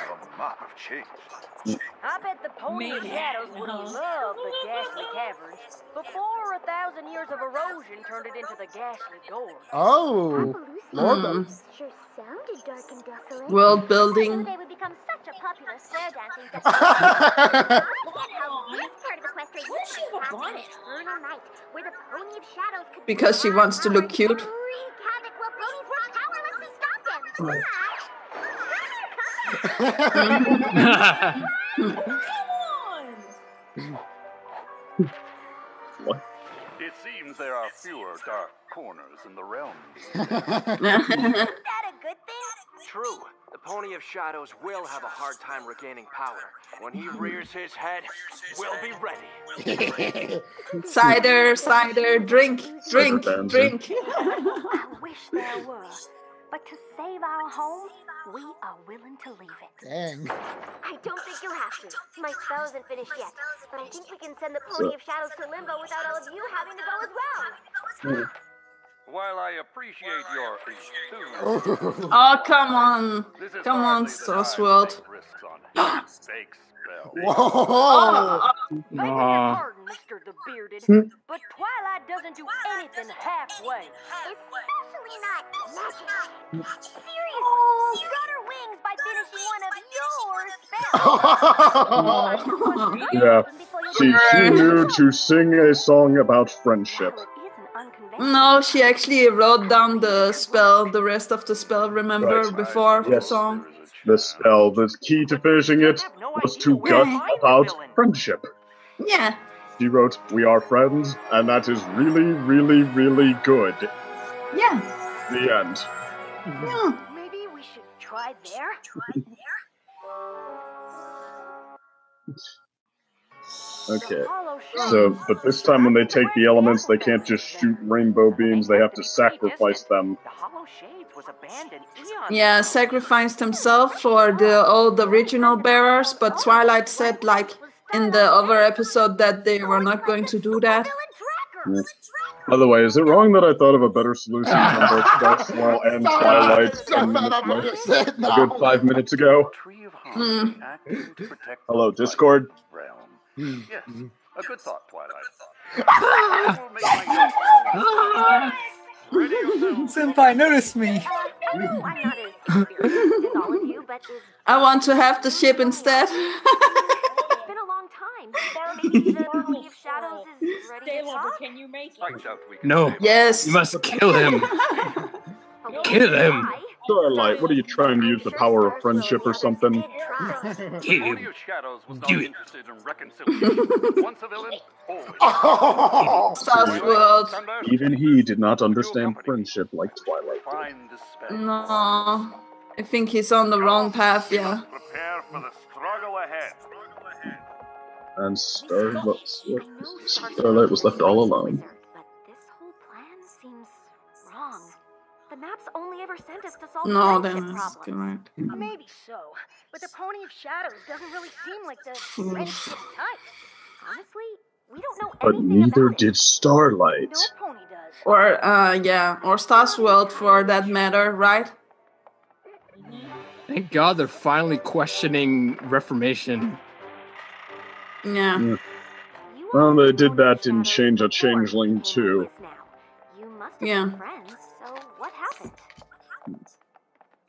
I bet the pony of shadows would have loved the ghastly caverns before 1,000 years of erosion turned it into the ghastly door. Oh, Lord. Sure sounded dark and desolate. World building. They would become such a popular square dancing destination. How This part of Equestria Why does she have a bonnet? Eternal night, where the Pony of Shadows could Because she wants to look cute. wreak havoc while ponies were powerless to stop them. What? It seems there are fewer dark corners in the realm. Is that a good thing? True. The Pony of Shadows will have a hard time regaining power. When he rears his head, we'll be ready. Cider, cider, drink, drink, drink. I wish there were. But to save our home, we are willing to leave it. Dang. I don't think you'll have to. My spell isn't finished yet, but I think we can send the Pony of Shadows to Limbo without all of you having to go as well. While I appreciate your enthusiasm, Oh, come on. Come on, Starworld. Whoa! I beg your pardon, Mr. the Bearded, but Twilight doesn't do anything halfway. Especially not magic. Seriously, you got her wings by finishing one of your spells. Yeah. She knew to sing a song about friendship. No, she actually wrote down the spell, the rest of the spell, remember, before the song? The spell, the key to finishing it was to gut about friendship. Yeah. She wrote, "We are friends," and that is really, really, really good. Yeah. The end. Maybe we should try there? Okay. So, but this time when they take the elements, they can't just shoot rainbow beams, they have to sacrifice them. Yeah, sacrificed himself for the old original bearers, but Twilight said, like, in the other episode that they were not going to do that. Yeah. By the way, is it wrong that I thought of a better solution than both Starfall and Twilight a good 5 minutes ago? Hello, Discord. Yes, a good thought, Twilight. Senpai, notice me. I know I'm not as experienced as all of you, but I want to have the ship instead. it's been a long time. Maybe the Pony of Shadows is ready to talk? Can you make it? No. Yes. You must kill him. Kill him. Starlight, what are you trying to use the power of friendship or something? Kill him. Do it. Once a villain, Starworld. Even he did not understand friendship like Twilight did. No. I think he's on the wrong path, yeah. prepare for the struggle ahead. And Starlight was left all alone. But this whole plan seems wrong. The map's only ever sent us to solve No, friendship then it's problems. correct. Maybe so, but the Pony of Shadows doesn't really seem like the friendship type. Honestly, we don't know But anything neither about did Starlight. No pony does. Or, yeah, or Starworld for that matter, right? Thank God they're finally questioning Reformation. Yeah. Well, they did that in Change a Changeling too. You must have Yeah. been friends, so what happened?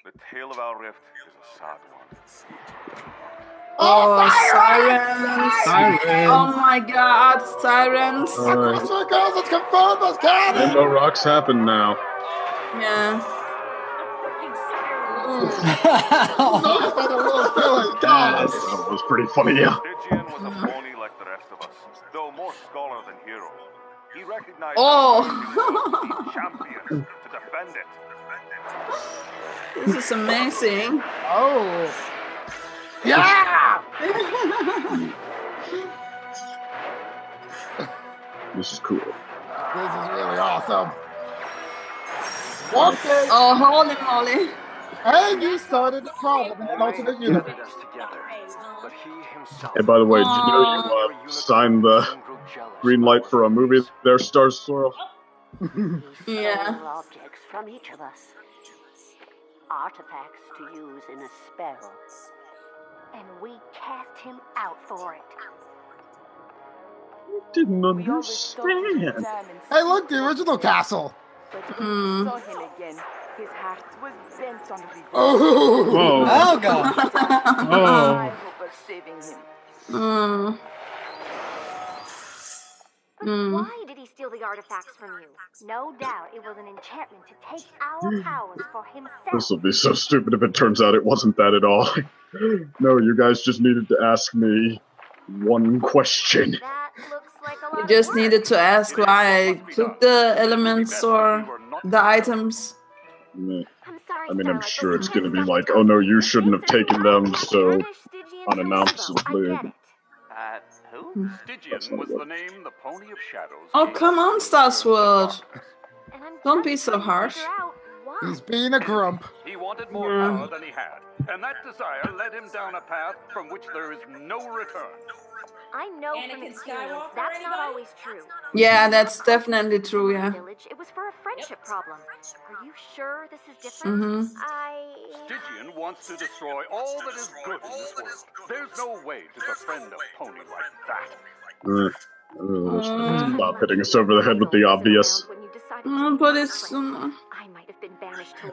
The tale of our rift is a sad one. Oh, sirens! Sirens! Oh my God, sirens! Let's confirm those cannons! Rainbow rocks happen now. Yeah. That was pretty funny, yeah. Stygian was a pony like the rest of us, though more scholar than hero. He recognized Oh! champion to defend it. This is amazing. Oh. Yeah! This is cool. This is really awesome. One thing. Oh, holy moly. And you started the problem in an alternate universe. Hey, by the way, did you know you signed the green light for a movie there, Star Swirl? Yeah. Objects from each of us. Artifacts to use in a spell. And we cast him out for it. Didn't understand. Hey, look, the original castle. Saw him again. His heart was bent on revenge. Oh, oh God. I hope of saving him. But why did he steal the artifacts from you? No doubt it was an enchantment to take our powers for himself. This will be so stupid if it turns out it wasn't that at all. No, you guys just needed to ask me one question. That looks like a lot You just needed to ask why I took the elements or the items. I mean, I'm sure it's gonna be like, oh no, you shouldn't have taken them, so unannounced. Who? Stygian was the name the Pony of Shadows. Oh, come on, Starswood. Don't be so harsh. He's being a grump. He wanted more power than he had, and that desire led him down a path from which there is no return. I know from experience that's not always true. Yeah, that's definitely true, yeah. It was for a friendship problem. Are you sure this is different? Stygian wants to destroy all that is good in this world. There's no way to befriend a pony like that. Stop hitting us over the head with the obvious. But it's... I might have been banished to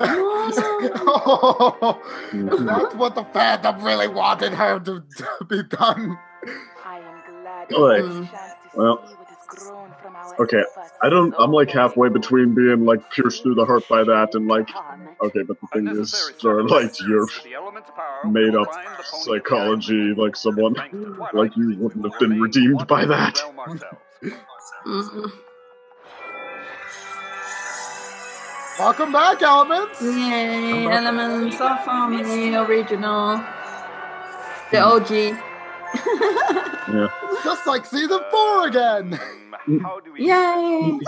That's what the fandom really wanted her to be done. I am glad Well, okay, I'm like halfway between being like pierced through the heart by that and like, okay, but the thing is, sort of like your made up psychology, like someone, like you wouldn't have been redeemed by that. Welcome back, Elements! Yay, Elements of Harmony Original. The OG. Yeah. Just like season 4 again! Yay!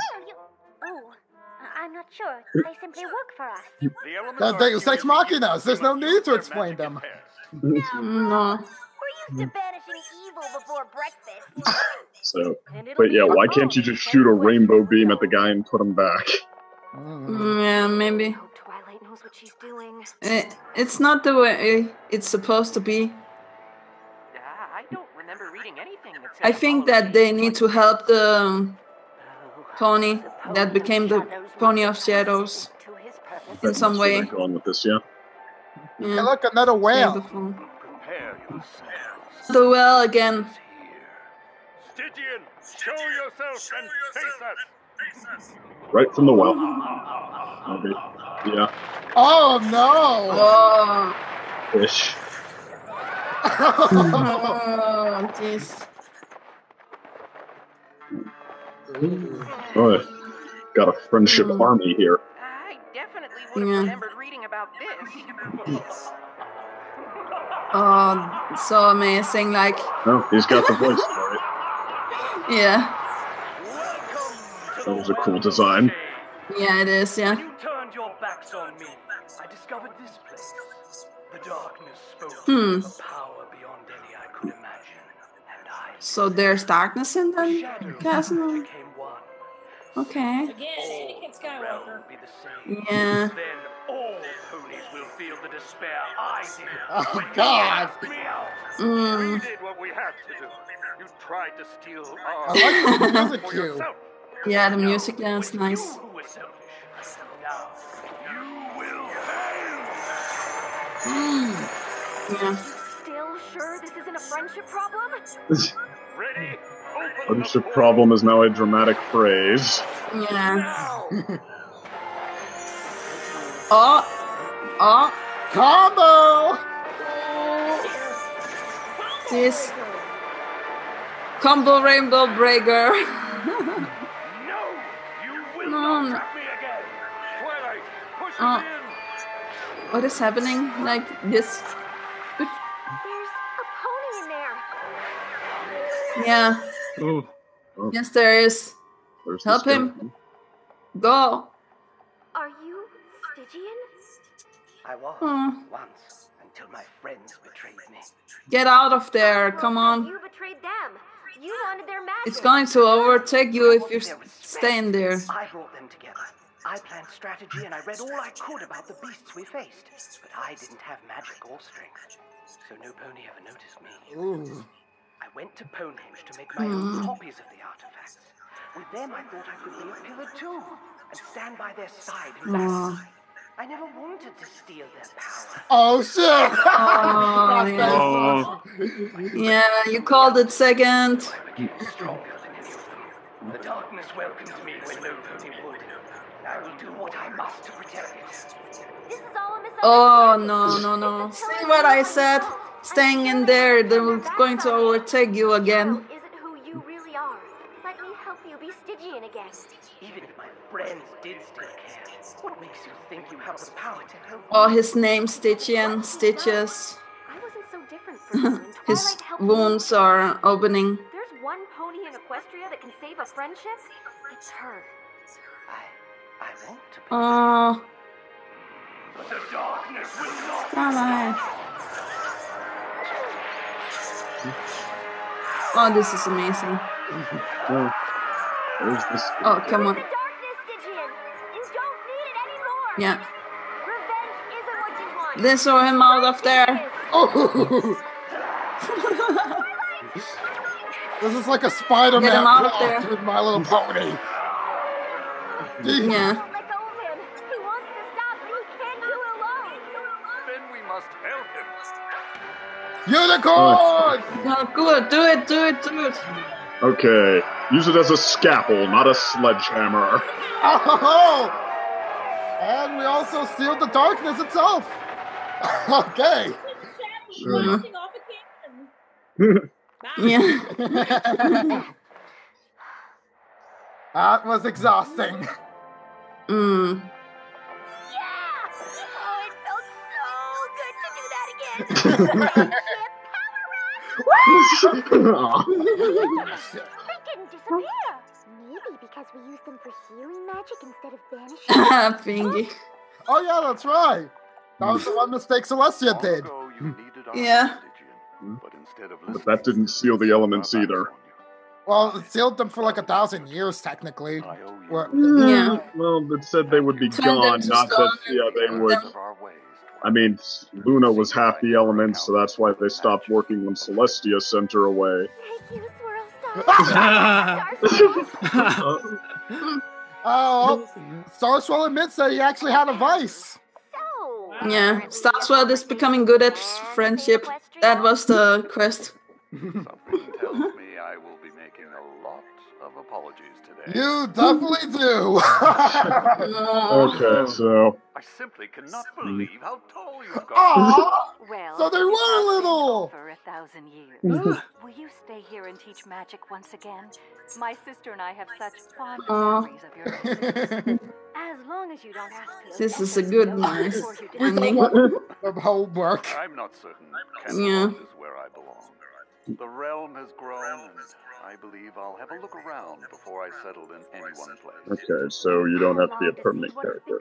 I'm not sure. They simply work for us. That they use Ex Machinas. There's no need to explain them. No. We're used to banishing evil before breakfast. So, but yeah, why can't you just shoot a rainbow beam at the guy and put him back? Yeah, maybe. Twilight knows what she's doing. It's not the way it's supposed to be. I don't remember reading anything that said I think that they need to help the pony that became the Pony of Shadows in some way. Going with this, yeah. Hey, look, another whale. The whale again. Stygian, show yourself and face us. Right from the well. Maybe. Yeah. Oh no! Oh. Ish. Oh, jeez. Oh, got a friendship army here. I definitely would have remembered reading about this. Oh, so amazing, like... Oh, he's got the voice for it. Yeah. That was a cool design. Yeah, it is, yeah. When you turned your backs on me, I discovered this place. The darkness spoke to a power beyond any I could imagine. And I... So there's darkness in the castle? Okay. Again, Anakin Skywalker. Yeah. Then all ponies will feel the despair I did. Oh God! We did what we had to do. You tried to steal our... I like the music cue. Yeah, the music, yeah, it's nice. Yeah. Still sure this isn't a friendship problem? Ready? Friendship problem is now a dramatic phrase. Yeah. Oh. Oh. Combo! This. Combo Rainbow Breaker. No. Oh. What is happening? Like this? There's a pony in there. Yeah. Oh. Yes, there is. Help him. Go. Are you Stygian? I was once, until my friends betrayed me. Get out of there. Come on. You betrayed them. You wanted their magic. It's going to overtake you if you stay in there. I brought them together. I planned strategy and I read all I could about the beasts we faced. But I didn't have magic or strength, so no pony ever noticed me. Ooh. I went to Ponehenge to make my own copies of the artifacts. With them I thought I could be a pillar too, and stand by their side in battle. I never wanted to steal their power. Oh shit! Oh, yeah. Yeah, you called it second. The darkness welcomes me when no pony would. I will do what I must to protect it. This is all a misunderstanding. Oh, no. See what I said? Staying in there, they're going to overtake you again. Isn't who you really are. Let me help you be Stygian again. Even if my friends did still care, what makes you think you have the power to help me? Oh, his name's Stygian, Stitches. I wasn't so different from you, and His Twilight helped wounds me. are opening. There's one pony in Equestria that can save a friendship. It's her. I want to be. Oh, But the darkness will not. Starlight. Oh, this is amazing. Oh, come on. Yeah. They saw him out of there. Oh. This is like a Spider-Man Get him out of plot there. with My Little Pony. Yeah. Then we must help him. Unicorn! No, good. Do it. Okay, use it as a scalpel, not a sledgehammer. Oh! And we also sealed the darkness itself. Okay. Yeah. That was exhausting. Mm. Freaking disappear! Maybe because we used them for healing magic instead of banishing. Fingy. Oh yeah, that's right. That was the one mistake Celestia did. Yeah. But that didn't seal the elements either. Well, it sealed them for like 1,000 years, technically. Yeah. Well, it said they would be Told them gone, to not stop that, yeah, they would. I mean, Luna was half the elements, so that's why they stopped working when Celestia sent her away. Oh, Starswell admits that he actually had a vice. Yeah. Starswell is becoming good at friendship. That was the quest. Something tells me I will be making a lot of apologies today. You definitely do. Okay, so... I simply cannot believe how tall you've got. Aww! Well, So they were little! For 1,000 years. Will you stay here and teach magic once again? My sister and I have such fond memories of your lessons. As long as you don't ask to. This is a good, nice We ending. don't want homework. I'm not certain Yeah. Camelot is where I belong. The realm has grown, and I believe I'll have a look around before I settled in any one place. Okay, so you don't have to be a permanent character.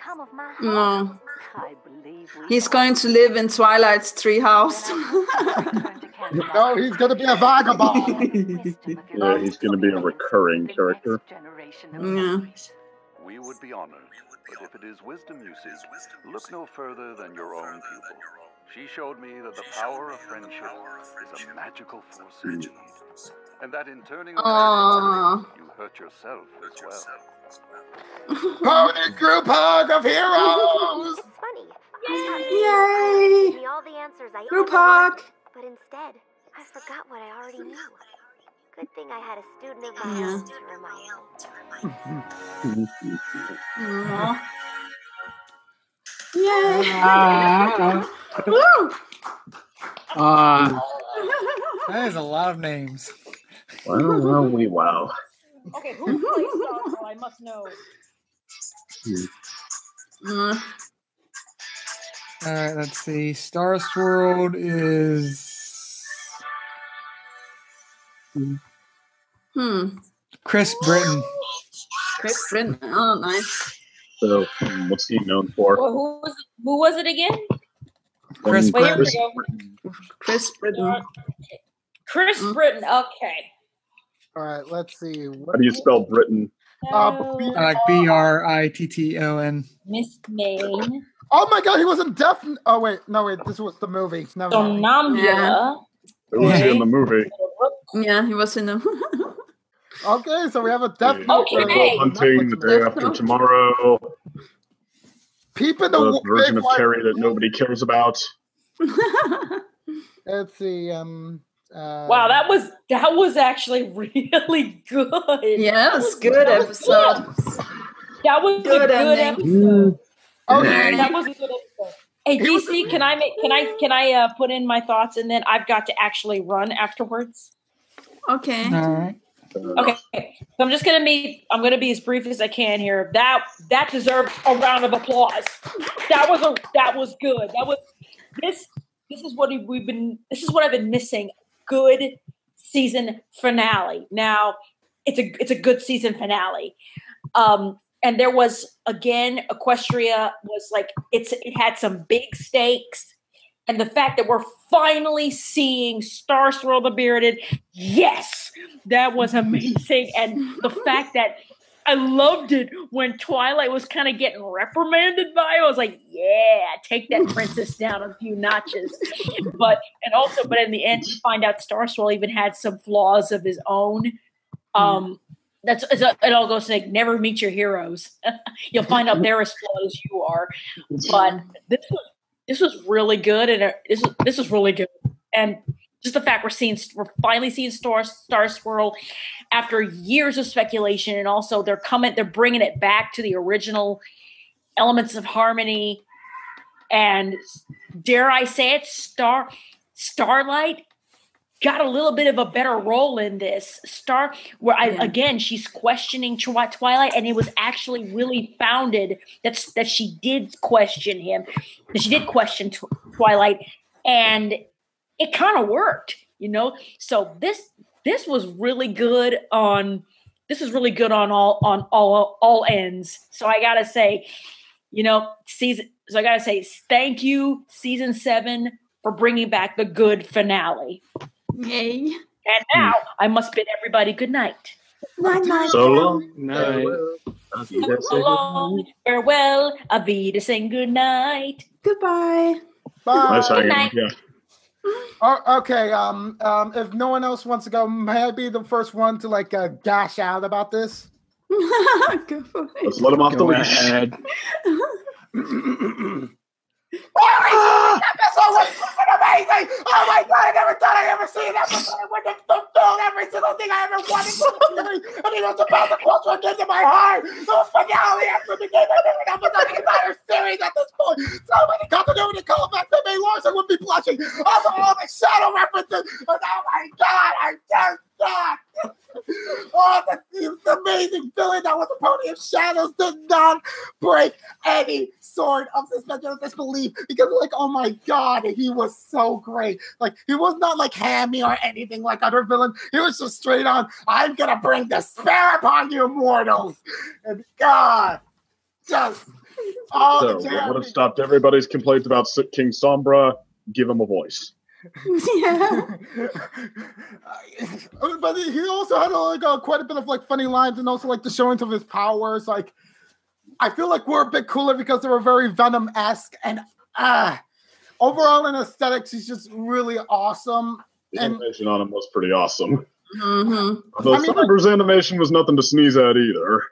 No. I believe we He's going to live in Twilight's treehouse. No, he's gonna be a vagabond. Yeah, he's gonna be a recurring character. Yeah. We would be honored, but if it is wisdom you seek, look no further than your own pupil. She showed me that the power of friendship is a magical force indeed, and that in turning away you hurt yourself as well. Pony group hug of heroes! It's funny. Yay! Give me all the answers I Group ever hug! wanted, but instead, I forgot what I already knew. Good thing I had a student of my own to remind me. Aww. Yay! Woo! That is a lot of names. Wow. Okay, who plays Starswell? I must know. All right, let's see. Star Swirled is Chris Britton. Chris Britton. Oh, nice. So, what's he known for? Well, who was it again? Chris Wait, here we Britton. go. Chris Britton. Chris Britton. Okay. All right, let's see. How do you spell Britain? Like Britton. Miss Maine. Oh my god, he wasn't deaf. Oh wait, this was the movie. Never mind. Yeah. Who was he in the movie? Yeah, he was in the. Okay, so we have a deaf. Okay. Hunting the day after tomorrow. Peep in The version of Carrie that nobody cares about. Let's see. Wow, that was actually really good. Yeah, it was good episode. That was Good a good ending. episode. That was a good episode. Hey, DC, can I put in my thoughts and then I've got to actually run afterwards? Okay. All right. Okay. So I'm just gonna be as brief as I can here. That deserved a round of applause. That was good. This is what I've been missing. Good season finale. Now, it's a good season finale. And there was, again, Equestria was like, it had some big stakes. And the fact that we're finally seeing Star Swirl the Bearded, yes, that was amazing. And the fact that I loved it when Twilight was kind of getting reprimanded by it. I was like, yeah, take that princess down a few notches. But in the end, you find out Star Swirl even had some flaws of his own. It all goes to like, never meet your heroes. You'll find out they're as flawed as you are. But this was really good, and this was really good. And just the fact we're finally seeing Star Swirl after years of speculation, and also they're bringing it back to the original elements of harmony. And dare I say it, Starlight got a little bit of a better role in this. Again, she's questioning Twilight, and it was actually really founded that she did question him, that she did question Twilight, and it kind of worked, So this was really good on all ends. So I gotta say, thank you, season 7, for bringing back the good finale. Yay. And now I must bid everybody good night. Night. So long. Night. So long. Farewell. Avita saying good night. Goodbye. Bye. Nice hanging. night. Yeah. Okay. If no one else wants to go, may I be the first one to dash out about this? Go for it. Let's let him off the leash. Episode was fucking amazing! Oh my god, I never thought I'd ever see that episode. It went to fulfill every single thing I ever wanted from the series. I mean, it was about the culture against in my heart. It was finale after the game. I never episode the entire series at this point. So many continuity callbacks that made Larson would be blushing. Also, all the shadow references. But oh my god, I just not. Oh, the amazing villain that was a pony of shadows did not break any sort of suspension of disbelief, because oh my god, he was so great. He was not hammy or anything like other villains. He was just straight on, I'm gonna bring despair upon you mortals. And god, just all so the what would have stopped everybody's complaints about King Sombra? Give him a voice. Yeah. But he also had quite a bit of funny lines, and also the showings of his powers. I feel we're a bit cooler because they were very Venom-esque, and overall in aesthetics, he's just really awesome. The animation on him was pretty awesome. Mm-hmm. The Sombra's animation was nothing to sneeze at either.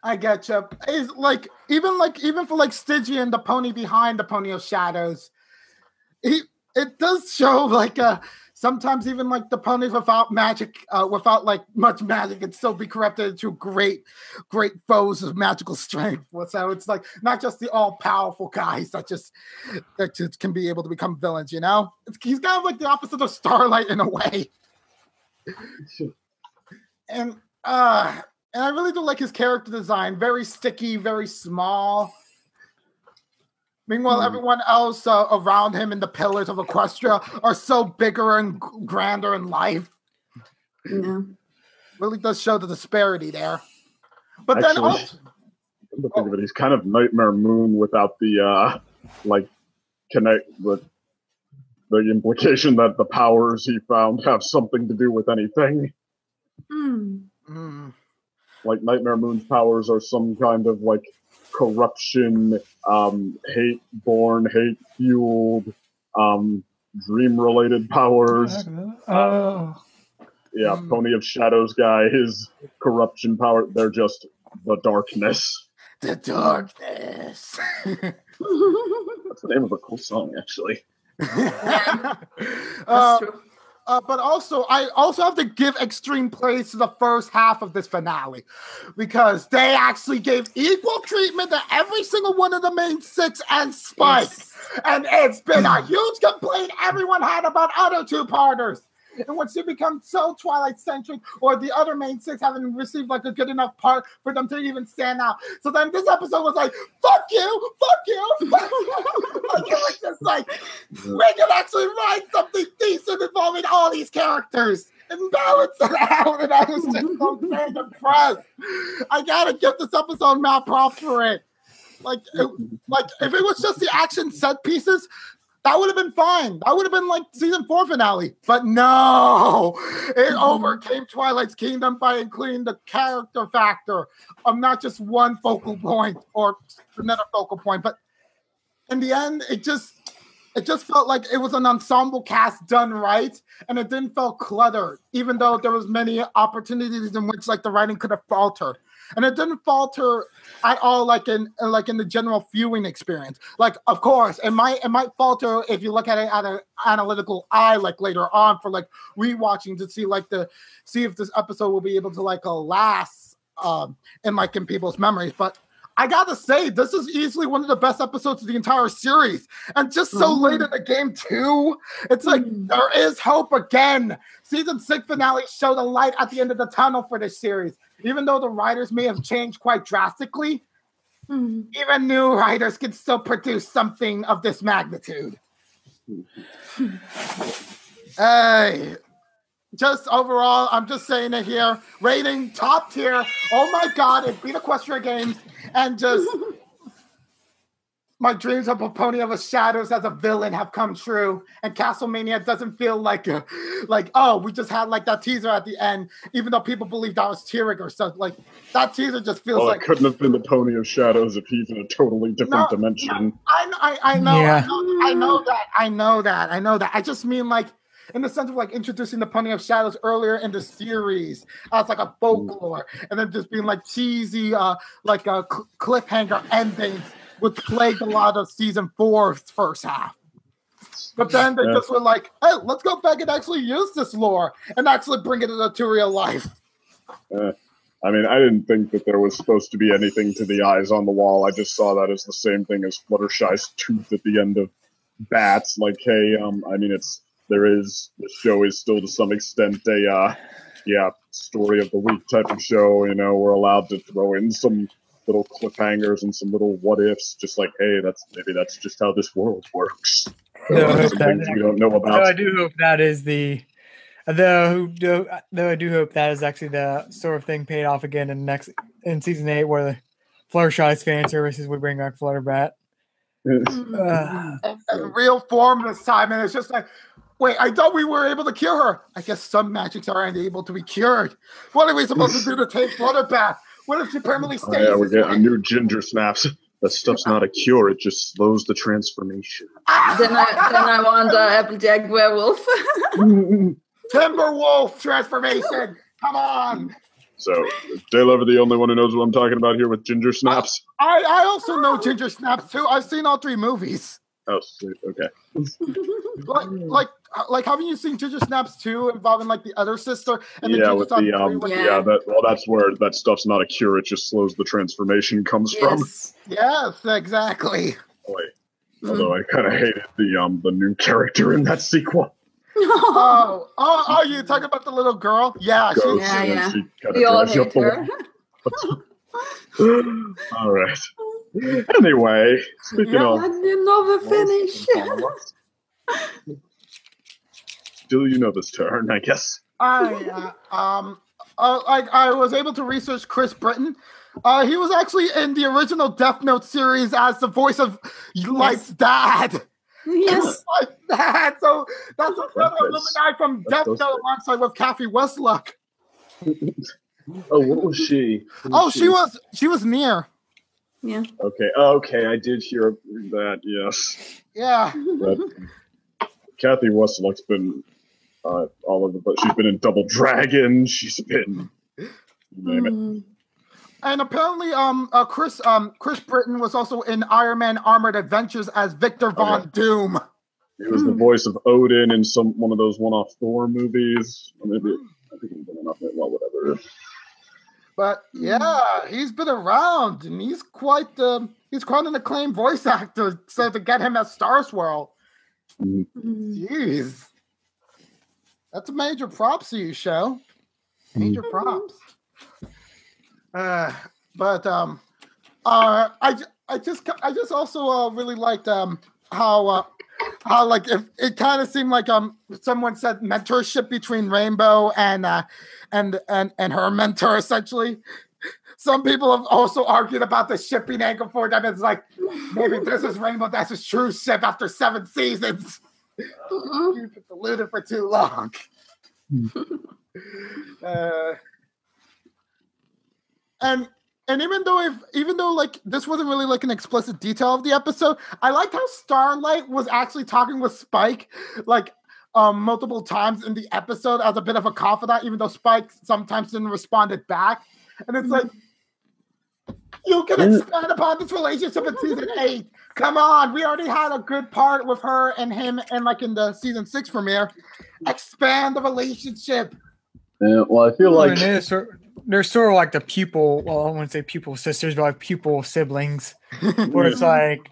I get you. It's even for Stygian, the pony behind the Pony of Shadows, it does show sometimes even the ponies without magic, without much magic, can still be corrupted into great foes of magical strength. So it's not just the all powerful guys that just can be able to become villains. He's kind of the opposite of Starlight in a way. And I really do like his character design. Very sticky, very small. Meanwhile, everyone else around him in the pillars of Equestria are so bigger and grander in life. Yeah. Really does show the disparity there. But actually, then also... Think of it, he's kind of Nightmare Moon without the, connect with the implication that the powers he found have something to do with anything. Nightmare Moon's powers are some kind of, corruption, hate-born, hate-fueled, dream-related powers. Pony of Shadows guy, his corruption power, they're just the darkness. The darkness. That's the name of a cool song, actually. That's true. But also, I also have to give extreme praise to the first half of this finale because they actually gave equal treatment to every single one of the main six and Spike. Yes. And it's been a huge complaint everyone had about other two-parters. And once you become so Twilight-centric, or the other main six haven't received like a good enough part for them to even stand out. So then this episode was like, fuck you, fuck you, fuck you. Like, it was just like, we can actually write something decent involving all these characters and balance it out. And I was just so very impressed. I gotta give this episode mad props for it. Like if it was just the action set pieces, that would have been fine. That would have been like season 4 finale. But no, it overcame Twilight's Kingdom by including the character factor of not just one focal point or another focal point. But in the end, it just felt like it was an ensemble cast done right, and it didn't feel cluttered, even though there was many opportunities in which like the writing could have faltered. And it didn't falter at all, like in the general viewing experience. Like, of course, it might falter if you look at it at an analytical eye, like later on for like rewatching to see if this episode will be able to like last in people's memories. But I gotta say, this is easily one of the best episodes of the entire series, and just so late in the game too. It's like there is hope again. Season 6 finale showed a light at the end of the tunnel for this series. Even though the writers may have changed quite drastically, even new writers can still produce something of this magnitude. Hey, just overall, I'm just saying it here. Rating, top tier. Oh my God, it beat Equestria Games. And just my dreams of a Pony of the Shadows as a villain have come true. And Castlemania doesn't feel like we just had like that teaser at the end, even though people believe that was Tierig or something. Like that teaser just feels like it couldn't have been the Pony of Shadows if he's in a totally different dimension. I know that. I just mean like in the sense of like introducing the Pony of Shadows earlier in the series as like a folklore, and then just being like cheesy, like a cliffhanger endings, which plagued a lot of season 4's first half. But then they just were like, hey, let's go back and actually use this lore and actually bring it into real life. I mean, I didn't think that there was supposed to be anything to the eyes on the wall. I just saw that as the same thing as Fluttershy's tooth at the end of Bats. Like, hey, I mean, the show is still to some extent a, story of the week type of show. You know, we're allowed to throw in some little cliffhangers and some little what ifs, just like, hey, maybe that's just how this world works. Some things we don't know about. I do hope that is though I do hope that is actually the sort of thing paid off again in season 8, where the Fluttershy's fan services would bring back Flutterbat. Real form this time, and it's just like, wait, I thought we were able to cure her. I guess some magics aren't able to be cured. What are we supposed to do to take Flutterbat? What if she permanently stays? Yeah, we get a new Ginger Snaps. That stuff's not a cure; it just slows the transformation. Then I want the Applejack werewolf. Timberwolf transformation. Come on. So, is Daylover the only one who knows what I'm talking about here with Ginger Snaps? I also know Ginger Snaps too. I've seen all 3 movies. Oh, sweet. Okay. like, haven't you seen Ginger Snaps 2 involving like the other sister? And with that's where that stuff's not a cure; it just slows the transformation comes from. Yes, exactly. Although I kind of hated the new character in that sequel. Oh, you talking about the little girl? Yeah, we all hate her. All right. Anyway, speaking of, I didn't know the finish. Do you know this turn? I guess. I was able to research Chris Britton. He was actually in the original Death Note series as the voice of Light's dad. Yes. Like that. So that's another alumni from Death Note alongside with Kathy Westluck. Oh, what was she? She was near. Yeah. Okay, I did hear that, yes. Yeah. Kathy Westluck's been all over the place. She's been in Double Dragon. She's been name it. And apparently, Chris Britton was also in Iron Man Armored Adventures as Victor Von Doom. He was the voice of Odin in one of those one-off Thor movies. Or maybe I think he's been enough. Well, whatever. But yeah, he's been around, and he's quite an acclaimed voice actor. So to get him at Star Swirl, jeez, that's a major props to you, show. Major props. I just also really liked how like if it kind of seemed like someone said mentorship between Rainbow and her mentor essentially. Some people have also argued about the shipping angle for them. It's like maybe this is Rainbow, that's his true ship after 7 seasons. You've been deluded for too long. And even though like this wasn't really like an explicit detail of the episode, I liked how Starlight was actually talking with Spike like multiple times in the episode as a bit of a confidant, even though Spike sometimes didn't respond it back. And it's like, you can expand upon this relationship in season 8. Come on, we already had a good part with her and him, and like in the season 6 premiere, expand the relationship. Yeah, well, I feel like they're sort of like the pupil. Well, I wouldn't say pupil sisters, but like pupil siblings, where it's like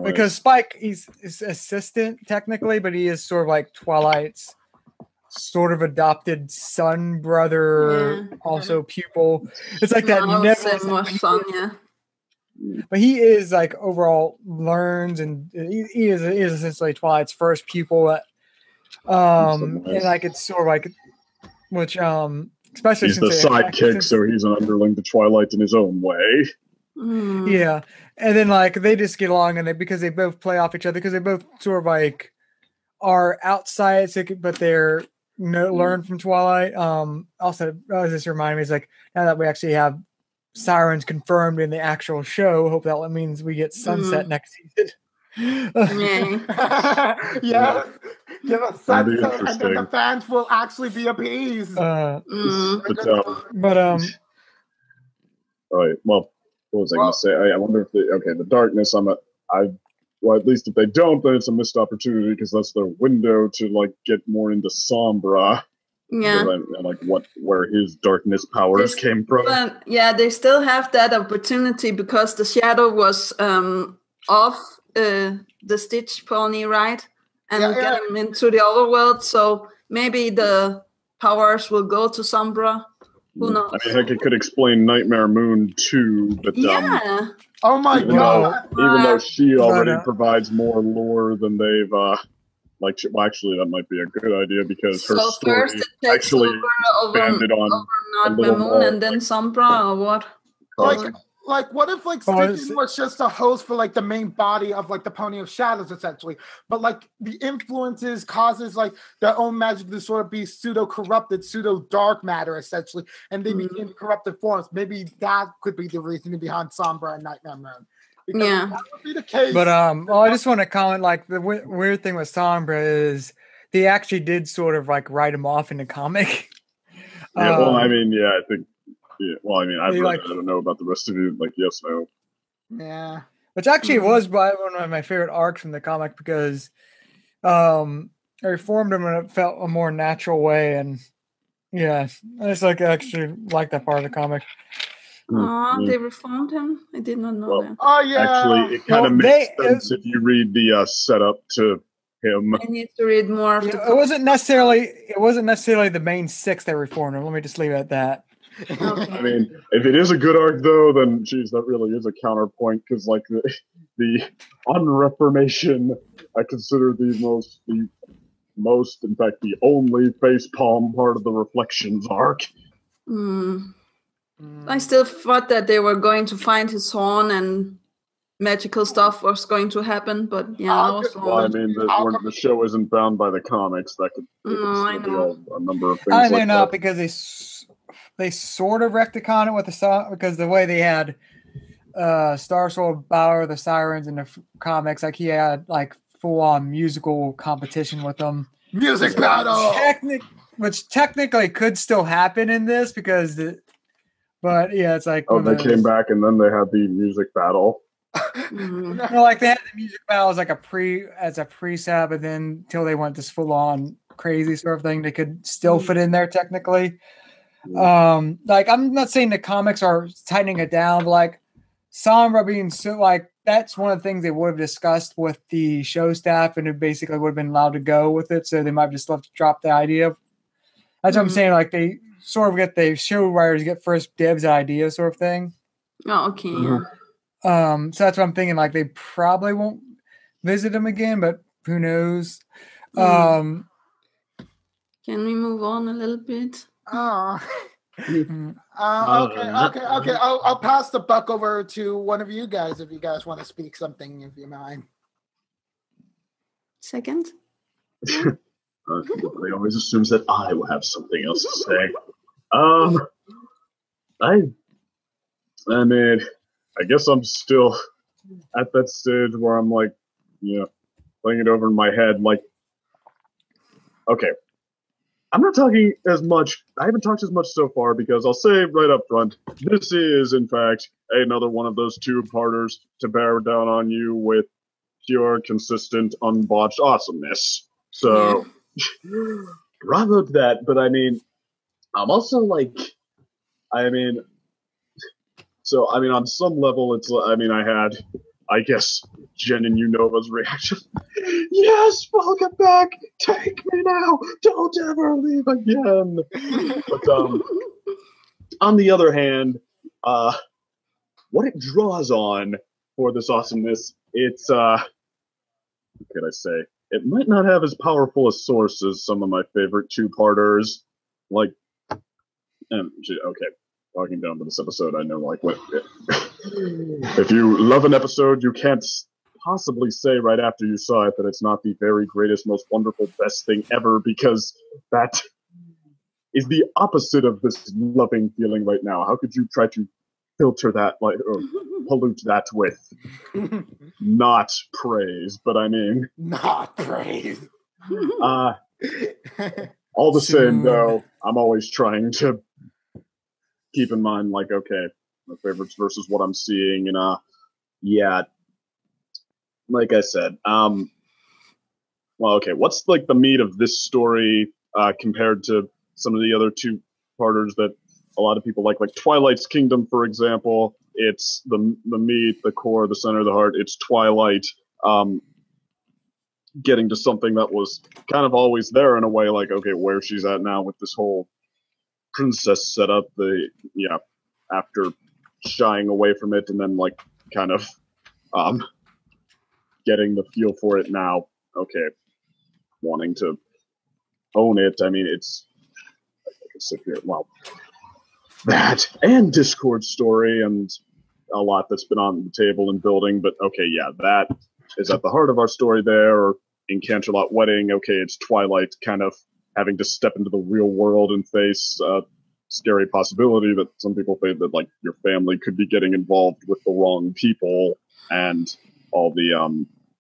because Spike he's assistant technically, but he is sort of like Twilight's sort of adopted son, brother, also pupil. It's like that never. But he is like overall learns, and he is essentially Twilight's first pupil. And like it's sort of like, which especially he's the sidekick, so he's an underling to Twilight in his own way. Yeah, and then like they just get along, and because they both play off each other, because they both sort of like are outside, but they're learn from Twilight. Also, this reminded me, is like now that we actually have Sirens confirmed in the actual show, hope that means we get Sunset next season. Yeah, give us Sunset, and then the fans will actually be appeased. All right. Well, what was I going to say? I wonder if the darkness. Well, at least if they don't, then it's a missed opportunity because that's their window to like get more into Sombra. Yeah, and like where his darkness powers came from. But yeah, they still have that opportunity because the shadow was off the Stitch pony, right? And get him into the other world. So maybe the powers will go to Sombra. Who knows? I mean, heck, it could explain Nightmare Moon too, but oh my god! Even though she already provides more lore than they've actually that might be a good idea because her story actually expanded on Nightmare Moon and then Sombra or what? Like what if like Stitch was just a host for like the main body of like the Pony of Shadows essentially, but like the influences causes like their own magic to sort of be pseudo corrupted, pseudo dark matter essentially, and they became corrupted forms. Maybe that could be the reasoning behind Sombra and Nightmare Moon. Because that would be the case. But I just want to comment like the weird thing with Sombra is they actually did sort of like write him off in the comic. Yeah, well, I mean, I think. Yeah, well, I mean, I don't know about the rest of it. Like, yes, no. Yeah. Which actually was one of my favorite arcs from the comic because I reformed him and it felt a more natural way. And yeah, I just actually like that part of the comic. They reformed him? I did not know that. Oh, yeah. Actually, it kind of makes sense if you read the setup to him. I need to read more of the It wasn't necessarily the main 6 that reformed him. Let me just leave it at that. Okay. I mean, if it is a good arc, though, then geez, that really is a counterpoint because, like, the unreformation, I consider the most, in fact, the only facepalm part of the Reflections arc. I still thought that they were going to find his horn and magical stuff was going to happen, but I was wrong. Well, I mean, the show isn't bound by the comics. That could be a number of things. I know not because they sort of retconned it with because the way they had Star Sword Bauer the Sirens in the comics, like he had like full on musical competition with them. Music battle, which technically could still happen in this because, but yeah, it's like they came back and then they had the music battle. No, like they had the music battle as like a preset, but then until they went this full on crazy sort of thing, they could still fit in there technically. Like I'm not saying the comics are tightening it down, but like Sombra being so like that's one of the things they would have discussed with the show staff, and it basically would have been allowed to go with it. So they might have just left to drop the idea. That's what I'm saying. Like they sort of get the show writers get first dibs idea sort of thing. Oh, okay. Yeah. So that's what I'm thinking. Like they probably won't visit him again, but who knows? Can we move on a little bit? Okay. I'll pass the buck over to one of you guys if you guys want to speak something, if you mind. Second. Everybody always assumes that I will have something else to say. I mean, I guess I'm still at that stage where I'm like, playing it over in my head, like, okay, I'm not talking as much. I haven't talked as much so far because I'll say right up front, this is, in fact, another one of those two-parters to bear down on you with pure, consistent, unbotched awesomeness. So, bravo to that. But I mean, I'm also like, on some level, it's, I had, I guess, Jenn and Unova's reaction. Yes, welcome back. Take me now. Don't ever leave again. But on the other hand, what it draws on for this awesomeness, it's what can I say? It might not have as powerful a source as some of my favorite two-parters. Like, okay, talking down to this episode, I know, like, what if you love an episode, you can't possibly say right after you saw it that it's not the very greatest, most wonderful, best thing ever, because that is the opposite of this loving feeling right now. How could you try to filter that, like, or pollute that with not praise? But I mean, not praise. All the same, though, I'm always trying to keep in mind, like, okay, my favorites versus what I'm seeing, and like I said, well, okay, what's like the meat of this story compared to some of the other two-parters that a lot of people like Twilight's Kingdom, for example? It's the meat, the core, the center of the heart. It's Twilight getting to something that was kind of always there in a way, like, okay, where she's at now with this whole princess setup, after shying away from it and then, like, kind of getting the feel for it now, okay, wanting to own it. I mean, it's, I can sit here, well, that and Discord story and a lot that's been on the table and building, but okay, yeah, that is at the heart of our story there. Or in Canterlot Wedding, okay, it's Twilight kind of having to step into the real world and face scary possibility that some people think that, like, your family could be getting involved with the wrong people, and all the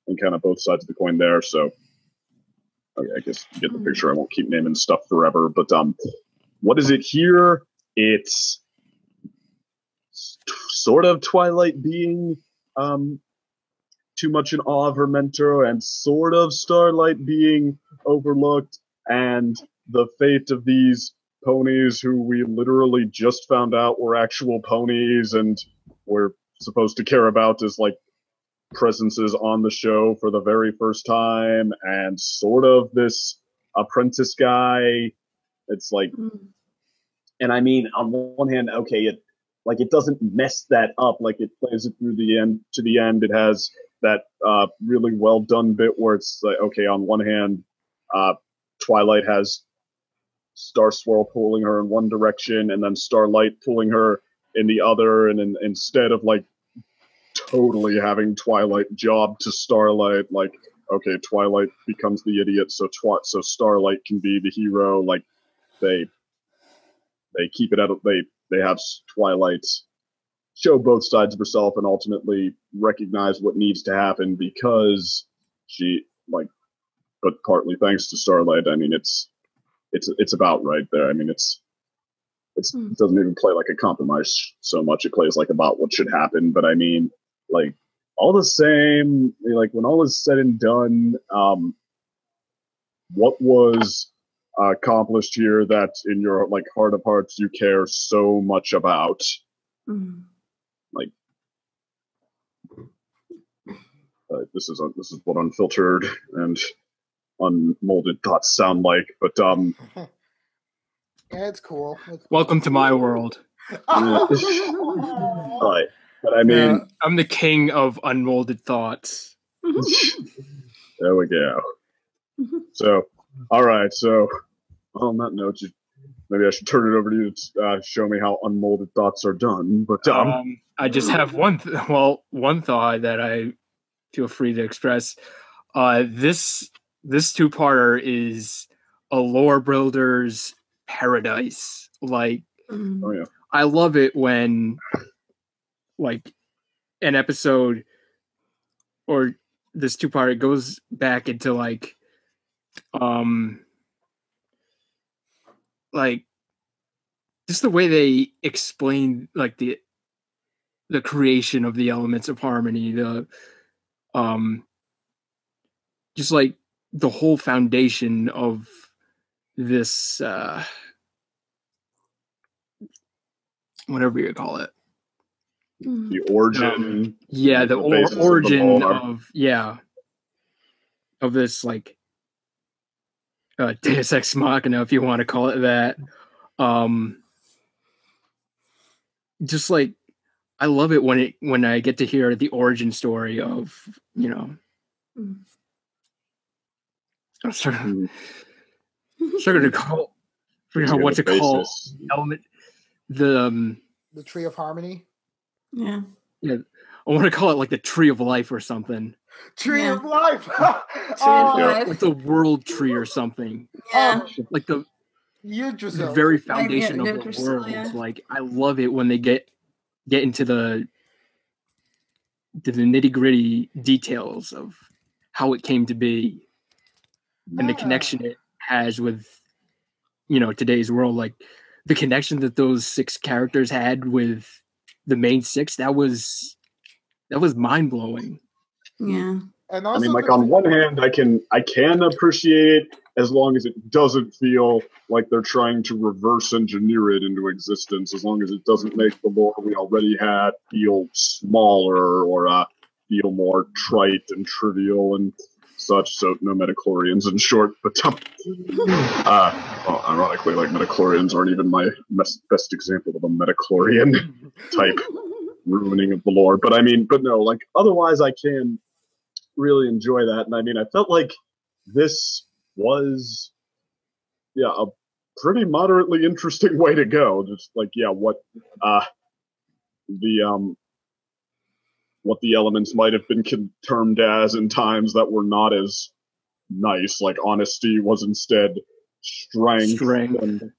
and kind of both sides of the coin there. So okay, I guess you get the picture. I won't keep naming stuff forever, but what is it here? It's sort of Twilight being too much in awe of her mentor, and sort of Starlight being overlooked, and the fate of these ponies who we literally just found out were actual ponies and we're supposed to care about as, like, presences on the show for the very first time, and sort of this apprentice guy. It's like, and I mean, on one hand, okay, it doesn't mess that up. Like, it plays it through the end to the end. It has that really well done bit where it's like, okay, on one hand, Twilight has Star Swirl pulling her in one direction and then Starlight pulling her in the other, and instead of, like, totally having Twilight job to Starlight, like, okay, Twilight becomes the idiot, so Starlight can be the hero. Like, they keep it out. They have Twilight show both sides of herself and ultimately recognize what needs to happen because she, like, but partly thanks to Starlight. I mean, it's about right there. I mean, it doesn't even play like a compromise so much. It plays like about what should happen. But I mean, like, all the same, like when all is said and done, what was accomplished here that in your like heart of hearts you care so much about? Like, this is what unfiltered and unmolded thoughts sound like, but Yeah, it's cool. Welcome to my world. Right. But I mean, I'm the king of unmolded thoughts. There we go. So, all right. So, on that note, maybe I should turn it over to you to show me how unmolded thoughts are done. But I just have one thought that I feel free to express. This two-parter is a lore builder's paradise. Like, oh yeah, I love it when like an episode or this two-parter goes back into like just the way they explain like the creation of the elements of harmony, the just like the whole foundation of this whatever you call it, the origin, the origin of this like Deus Ex Machina, if you want to call it that. Just like I love it when I get to hear the origin story of, you know, I'm starting to figure out what to call element the Tree of Harmony. Yeah. I want to call it like the Tree of Life or something. Tree of Life. Like the world tree or something. Yeah. Like the very foundation of the world. Yeah. Like I love it when they get into the nitty-gritty details of how it came to be and the connection it has with, you know, today's world. Like the connection that those 6 characters had with the main 6, that was mind-blowing. Yeah. And I mean, like on one hand, I can appreciate it as long as it doesn't feel like they're trying to reverse engineer it into existence, as long as it doesn't make the lore we already had feel smaller or feel more trite and trivial and such. So no metachlorians in short, but well, ironically, like metachlorians aren't even my best example of a metachlorian type ruining of the lore. But I mean, but no, like otherwise I can really enjoy that. And I mean, I felt like this was a pretty moderately interesting way to go. Just like what the elements might have been termed as in times that were not as nice. Like honesty was instead strength. And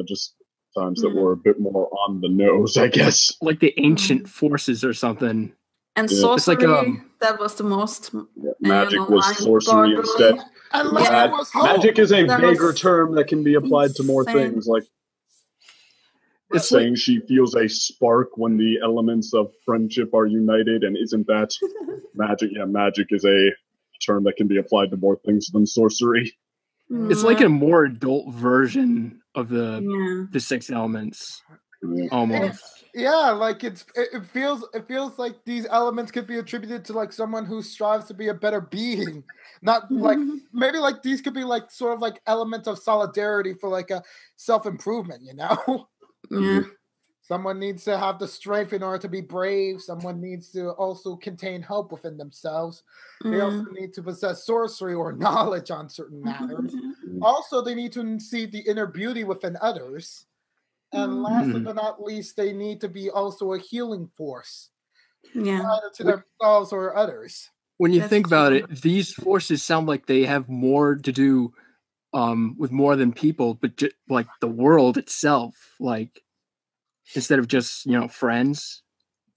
just times that were a bit more on the nose, I guess. Like the ancient forces or something. And sorcery, like, that was the most... magic was sorcery instead. Magic is a vaguer term that can be applied to more things. Like, it's saying she feels a spark when the elements of friendship are united, and isn't that magic? Yeah, magic is a term that can be applied to more things than sorcery. It's like a more adult version of the 6 elements, almost. Yeah, like it feels like these elements could be attributed to like someone who strives to be a better being. Not like maybe like these could be like sort of like elements of solidarity for like a self-improvement, you know? Yeah. Someone needs to have the strength in order to be brave. Someone needs to also contain hope within themselves. They also need to possess sorcery or knowledge on certain matters. Also, they need to see the inner beauty within others. And last but not least, they need to be also a healing force. Either to themselves or others. When you think about it, these forces sound like they have more to do with more than people, but like the world itself, like instead of just, you know, friends.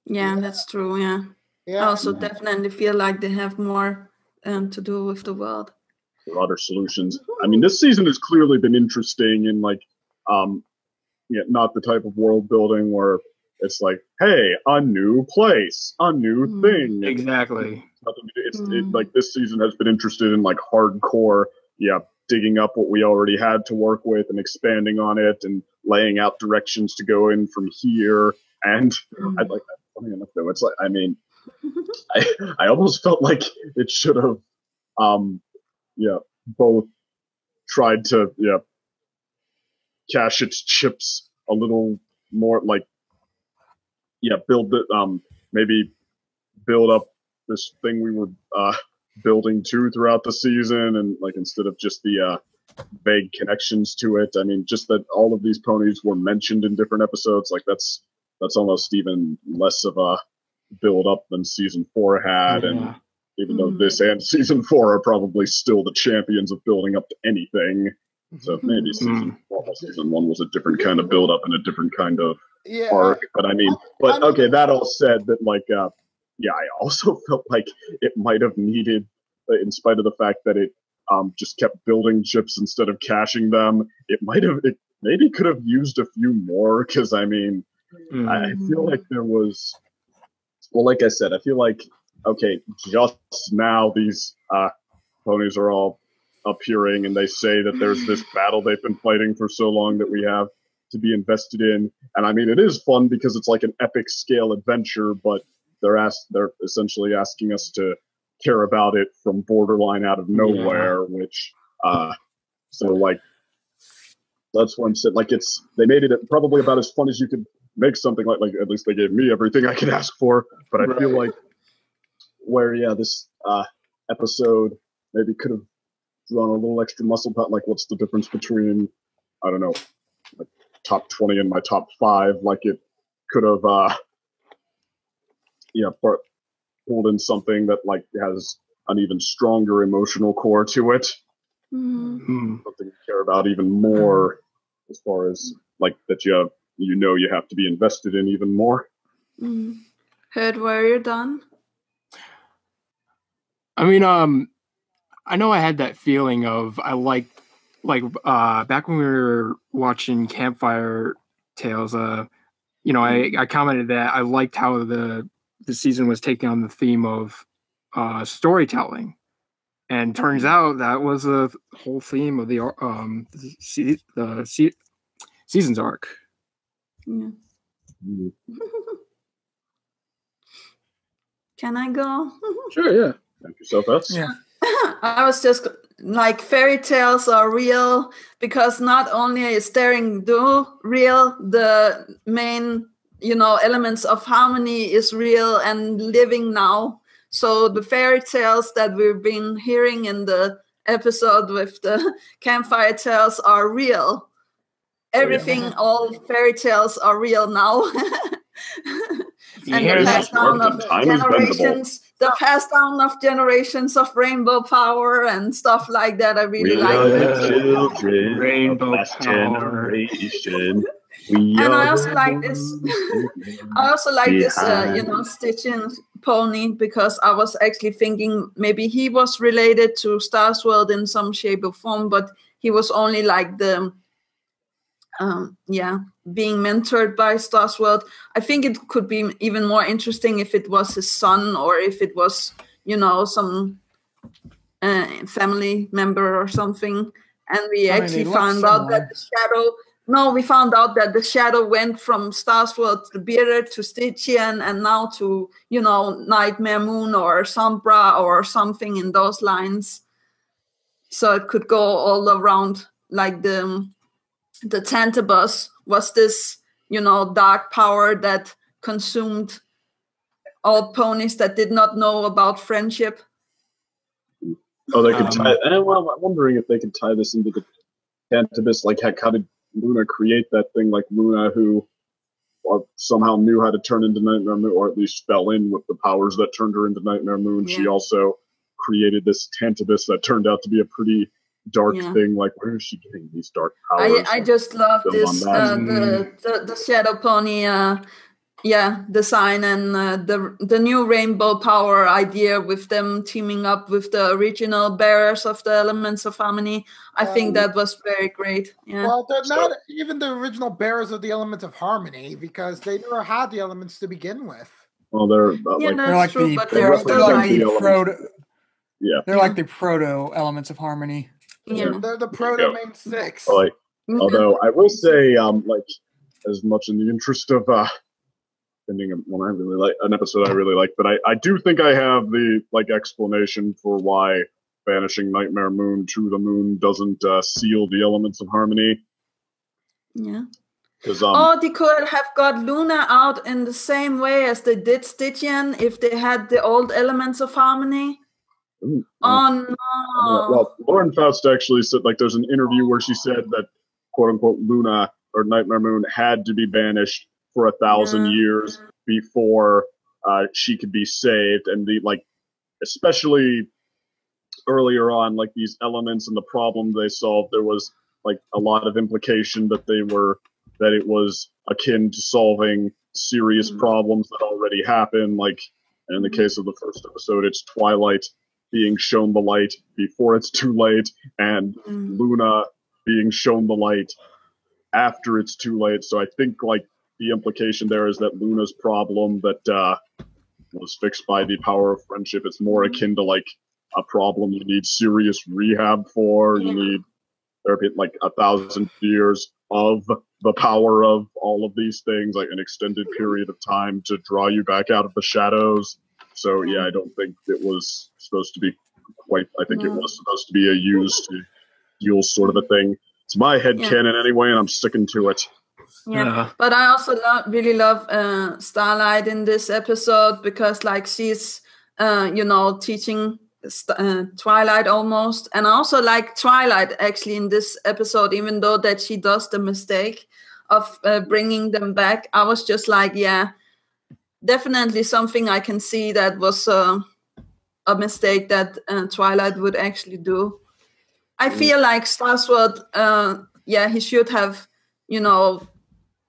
Yeah, that's true. Yeah. I also definitely feel like they have more to do with the world. There are other solutions. I mean, this season has clearly been interesting in like, not the type of world building where it's like, hey, a new place, a new thing. Exactly. Like this season has been interested in like hardcore, digging up what we already had to work with and expanding on it and laying out directions to go in from here. And I'd like that. Funny enough, though, it's like, I mean, I almost felt like it should have, both tried to, cash its chips a little more, like, build it, maybe build up this thing we were building to throughout the season, and like instead of just the vague connections to it. I mean, just that all of these ponies were mentioned in different episodes, like that's almost even less of a build up than season 4 had. And even though this and season 4 are probably still the champions of building up to anything, so maybe season 1 was a different kind of build up and a different kind of arc. But I mean, okay, that all said, that like I also felt like it might have needed, in spite of the fact that it just kept building chips instead of cashing them, it maybe could have used a few more, because I mean, I feel like there was, well, like I said, I feel like, okay, just now these ponies are all appearing, and they say that there's this battle they've been fighting for so long that we have to be invested in. And I mean, it is fun because it's like an epic scale adventure, but they're essentially asking us to care about it from borderline out of nowhere, which so like that's what I'm saying. Like they made it probably about as fun as you could make something, like at least they gave me everything I could ask for. But I feel like where this episode maybe could have drawn a little extra muscle out. Like, what's the difference between, I don't know, like top 20 and my top 5? Like, it could have pulled in something that like has an even stronger emotional core to it. Something you care about even more, as far as like that you have to be invested in even more. Heard where you're done. I mean, I know I had that feeling of I like back when we were watching Campfire Tales. I commented that I liked how the season was taking on the theme of storytelling, and turns out that was the whole theme of the season's arc. Yeah. Can I go? Sure, yeah. Thank yourself, us. Yeah. I was just like, fairy tales are real because not only is daring do real, the main elements of harmony is real and living now. So the fairy tales that we've been hearing in the episode with the Campfire Tales are real. Everything, all fairy tales are real now. And the passed down of generations, of rainbow power and stuff like that. I really like the children rainbow of power. Generation. And I also like this. Stitching pony, because I was actually thinking maybe he was related to Star's World in some shape or form, but he was only like the being mentored by Star's World. I think it could be even more interesting if it was his son, or if it was some family member or something. And we actually found out that the shadow. No, we found out that the shadow went from Star's World to Bearded to Stygian, and now to Nightmare Moon or Sombra or something in those lines. So it could go all around. Like the Tantabus was this dark power that consumed all ponies that did not know about friendship. Oh, they could tie. I'm wondering if they could tie this into the Tantabus. Like, how did Luna create that thing? Like Luna, who somehow knew how to turn into Nightmare Moon, or at least fell in with the powers that turned her into Nightmare Moon. Yeah. She also created this Tantabus that turned out to be a pretty dark thing. Like, where is she getting these dark powers? I just love this the Shadow Pony design and the new rainbow power idea with them teaming up with the original bearers of the elements of harmony. I think that was very great. Yeah. Well, they're not even the original bearers of the elements of harmony because they never had the elements to begin with. Well, they're like true, the but they're still proto. Yeah, they're like the proto elements of harmony. Yeah, they're the proto main six. Like, although I will say, like, as much in the interest of ending one I really like, an episode I really like, but I do think I have the explanation for why banishing Nightmare Moon to the moon doesn't seal the elements of harmony. Yeah. Because they could have got Luna out in the same way as they did Stygian if they had the old elements of harmony. Oh no! Well, Lauren Faust actually said, there's an interview where she said that, quote unquote, Luna or Nightmare Moon had to be banished for 1,000 years before she could be saved, and especially earlier on, these elements and the problem they solved, there was a lot of implication that it was akin to solving serious problems that already happened. In the case of the first episode, it's Twilight being shown the light before it's too late, and Luna being shown the light after it's too late. So I think the implication there is that Luna's problem that was fixed by the power of friendship, it's more akin to a problem you need serious rehab for. You need therapy, 1,000 years of the power of all of these things, an extended period of time to draw you back out of the shadows. So yeah, I don't think it was supposed to be quite. I think it was supposed to be a use to heal sort of a thing. It's my headcanon anyway, and I'm sticking to it. Yeah, but I also really love Starlight in this episode because she's teaching Twilight almost, and I also like Twilight actually in this episode, even though that she does the mistake of bringing them back. I was just definitely something I can see that was a mistake that Twilight would actually do. I feel like Starsword, he should have,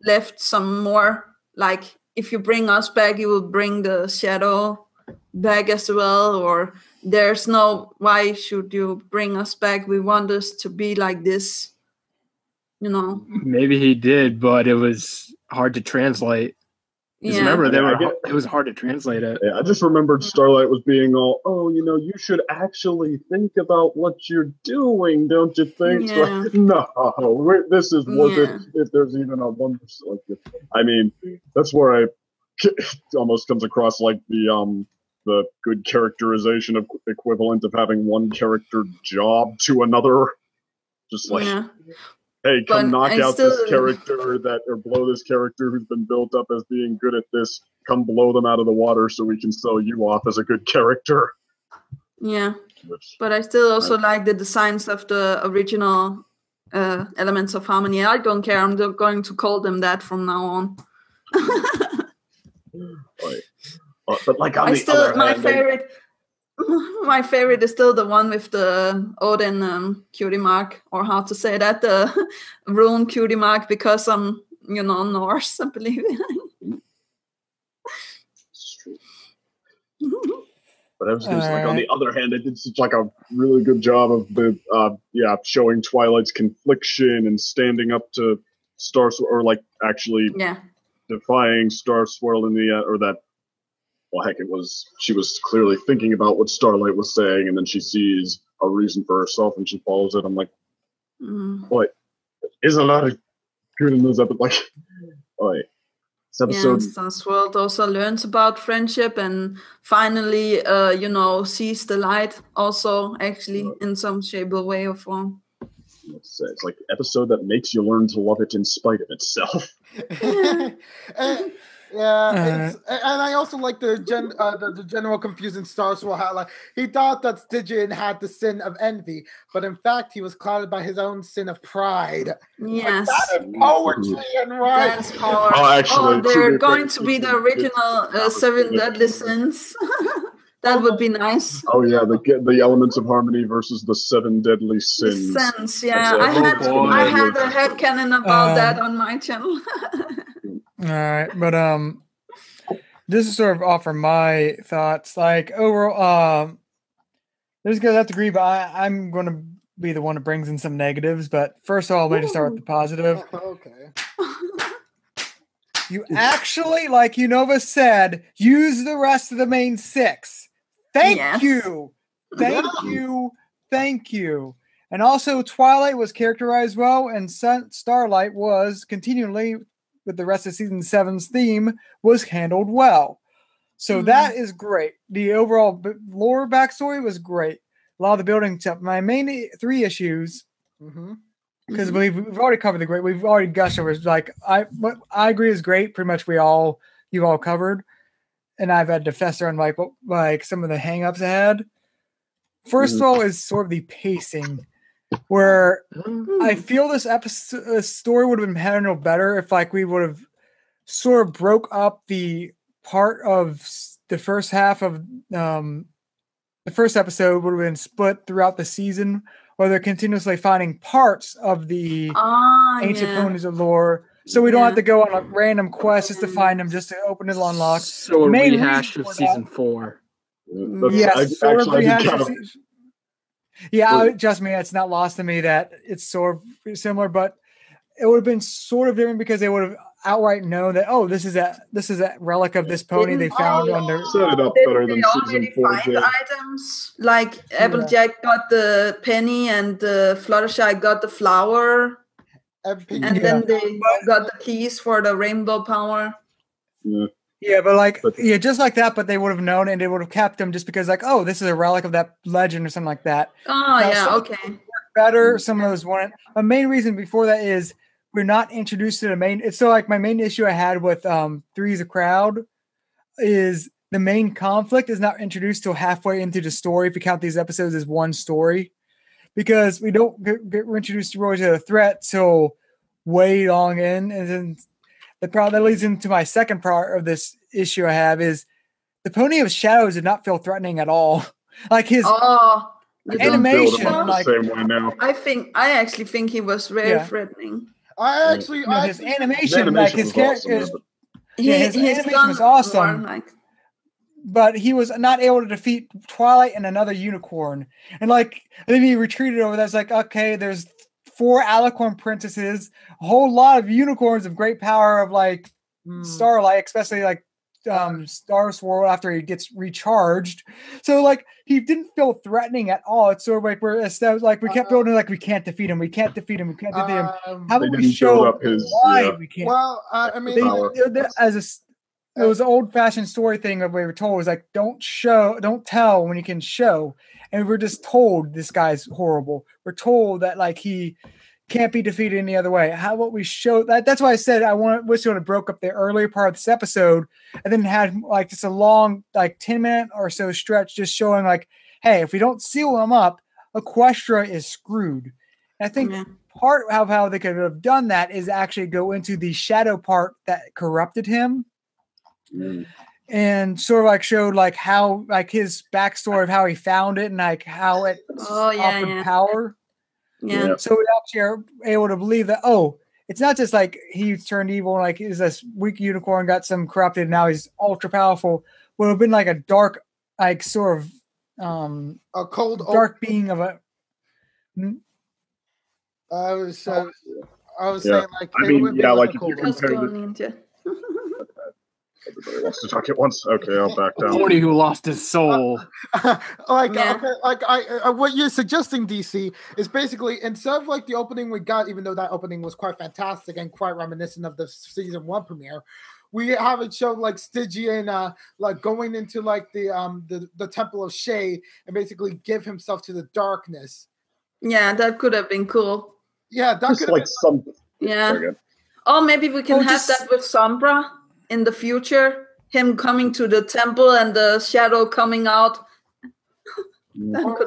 left some more, if you bring us back, you will bring the shadow back as well, or there's no, why should you bring us back? We want us to be like this, Maybe he did, but it was hard to translate. Remember, it was hard to translate it. Yeah, I just remembered Starlight was being all, you should actually think about what you're doing, don't you think? Yeah. No, this is worth it if there's even a 1%. I mean, that's where it almost comes across like the good characterization of equivalent of having one character job to another. Just hey, come knock out this character or blow this character who's been built up as being good at this. Come blow them out of the water so we can sell you off as a good character. Yeah, but I still also like the designs of the original elements of harmony. I don't care. I'm going to call them that from now on. But my favorite is still the one with the Odin cutie mark, or how to say that, the rune cutie mark, because I'm, Norse, I believe. But I was going to say, on the other hand, it did such a really good job of the showing Twilight's confliction and standing up to Star Swirl, or actually defying Star Swirl in the or that. Well, heck, she was clearly thinking about what Starlight was saying, and then she sees a reason for herself, and she follows it. I'm like, boy, there's a lot of good in this episode. This episode. Yeah, Starsworld also learns about friendship, and finally, sees the light also, actually, in some shape or way or form. It's like an episode that makes you learn to love it in spite of itself. And I also like the general confusion Starswirl had. He thought that Stygian had the sin of envy, but in fact he was clouded by his own sin of pride. Yes, that is poetry and right. That's power. Actually, they're going to be the original 7 deadly sins. That would be nice. Oh yeah, the elements of harmony versus the 7 deadly sins. I had a headcanon about that on my channel. All right, but This is sort of offer my thoughts. Like overall, there's gonna have to agree, but I'm going to be the one that brings in some negatives. But first of all, let me start with the positive. Okay. You actually, like Unova said, use the rest of the main 6. Thank you. And also, Twilight was characterized well, and Starlight was continually, with the rest of season 7's theme, was handled well. So that is great. The overall lore backstory was great. A lot of the building stuff. My main 3 issues, because we've already covered the great. We've already gushed over. Like what I agree is great. Pretty much you've all covered, and I've had to fester on like some of the hangups I had. First of all, is sort of the pacing, where I feel this story would have been handled better if like we would have sort of broke up the part of the first half of the first episode would have been split throughout the season, where they're continuously finding parts of the ancient ponies of lore, so we don't have to go on a random quest just to find them, just to open it unlock. So a rehash of season 4. Just me. It's not lost to me that it's sort of similar, but it would have been sort of different because they would have outright known that this is a relic of this pony they found under. Set it up better than season 4 did. Items like Applejack got the penny and Fluttershy got the flower, and then they got the keys for the rainbow power. Yeah, but just like that, but they would have known and they would have kept them just because this is a relic of that legend or something like that. Okay. Better, some of those weren't. A main reason before that is we're not introduced to the main. It's so like my main issue I had with Three's a Crowd is the main conflict is not introduced till halfway into the story if you count these episodes as one story, because we don't get introduced to Roy to the threat till way long in, and then the problem that leads into my second part of this issue I have is the Pony of Shadows did not feel threatening at all. Like his animation, like the same way now. I actually think he was very threatening. His animation, like his character, his animation was awesome. But he was not able to defeat Twilight and another unicorn, and then he retreated over. That's like, okay, there's 4 alicorn princesses, a whole lot of unicorns of great power of Starlight, especially Star Swirl after he gets recharged. So he didn't feel threatening at all. It's sort of like we kept building we can't defeat him. We can't defeat him. We can't defeat him. How about we show why we can't? Well, I mean, it was an old-fashioned story thing that we were told was don't tell when you can show. And we're just told this guy's horrible. We're told that he can't be defeated any other way. How about we show that? That's why I said wish it would have broke up the earlier part of this episode and then had just a long 10-minute or so stretch just showing hey, if we don't seal him up, Equestria is screwed. And I think part of how they could have done that is actually go into the shadow part that corrupted him. And sort of showed how his backstory of how he found it and how it offered power. Yeah. So we actually are able to believe that it's not just he turned evil and he's this weak unicorn got some corrupted and now he's ultra powerful. Would have been a dark sort of a cold dark being of a. I was saying everybody wants to talk at once. Okay, I'll back down. Somebody who lost his soul. What you're suggesting, DC, is basically instead of the opening we got, even though that opening was quite fantastic and quite reminiscent of the season 1 premiere, we have it show Stygian going into the Temple of Shade and basically give himself to the darkness. Yeah, that could have been cool. Yeah, that could have some. Yeah. Or maybe we can have that with Sombra. In the future, him coming to the temple and the shadow coming out. Or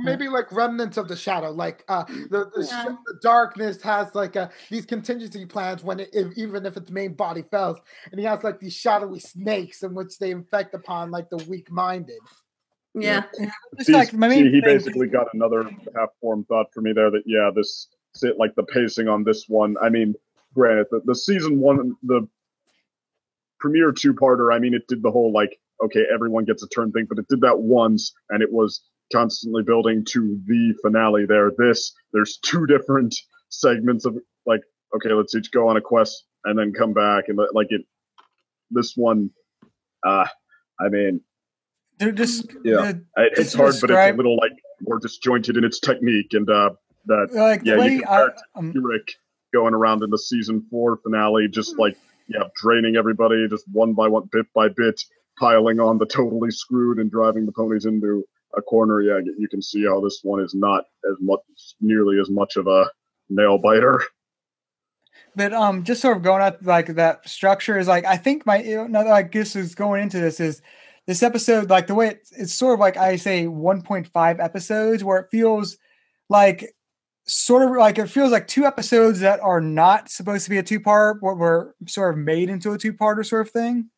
maybe remnants of the shadow. The darkness has these contingency plans even if its main body fails, and he has these shadowy snakes in which they infect upon the weak-minded. Yeah. He basically got another half-formed thought for me there that the pacing on this one. I mean, granted, the season 1, the premiere two-parter, I mean, it did the whole, like, okay, everyone gets a turn thing, but it did that once, and it was constantly building to the finale there. There's two different segments of, like, okay, let's each go on a quest and then come back, and, like, this one, I mean... They're just... it's hard, but it's a little, like, more disjointed in its technique, and, you compare it to Rick going around in the season 4 finale, just like, draining everybody, just one by one, bit by bit, piling on the totally screwed and driving the ponies into a corner. Yeah, you can see how this one is not as much, nearly as much of a nail biter. But just sort of going out like that structure is like, I think I guess is going into this is this episode, like the way it's sort of like I say 1.5 episodes where it feels like it feels like 2 episodes that are not supposed to be a 2-part, but were sort of made into a 2-parter sort of thing.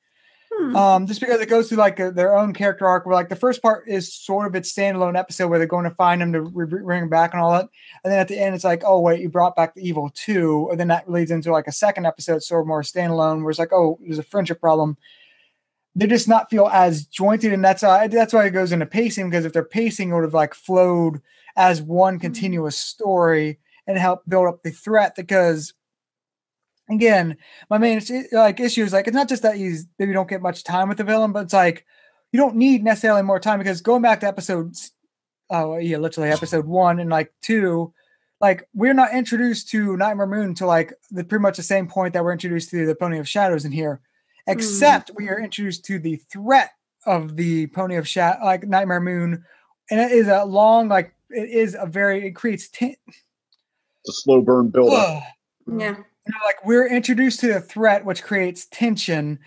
Just because it goes through like their own character arc, where like the first part is sort of its standalone episode where they're going to find him to bring him back and all that, and then at the end it's like, oh wait, you brought back the evil too, and then that leads into like a second episode, sort of more standalone, where it's like, oh, there's a friendship problem. They just not feel as jointed, and that's why it goes into pacing, because if they're pacing, it would have like flowed as one continuous story and help build up the threat. Because again, my main issue is like, it's not just that maybe don't get much time with the villain, but it's like you don't need necessarily more time, because going back to literally episode 1 and like 2, like we're not introduced to Nightmare Moon to like pretty much the same point that we're introduced to the Pony of Shadows in here, except we are introduced to the threat of the Pony of Shadow, like Nightmare Moon, and it is a long, like it creates it's a slow burn build up. Yeah. Like we're introduced to the threat, which creates tension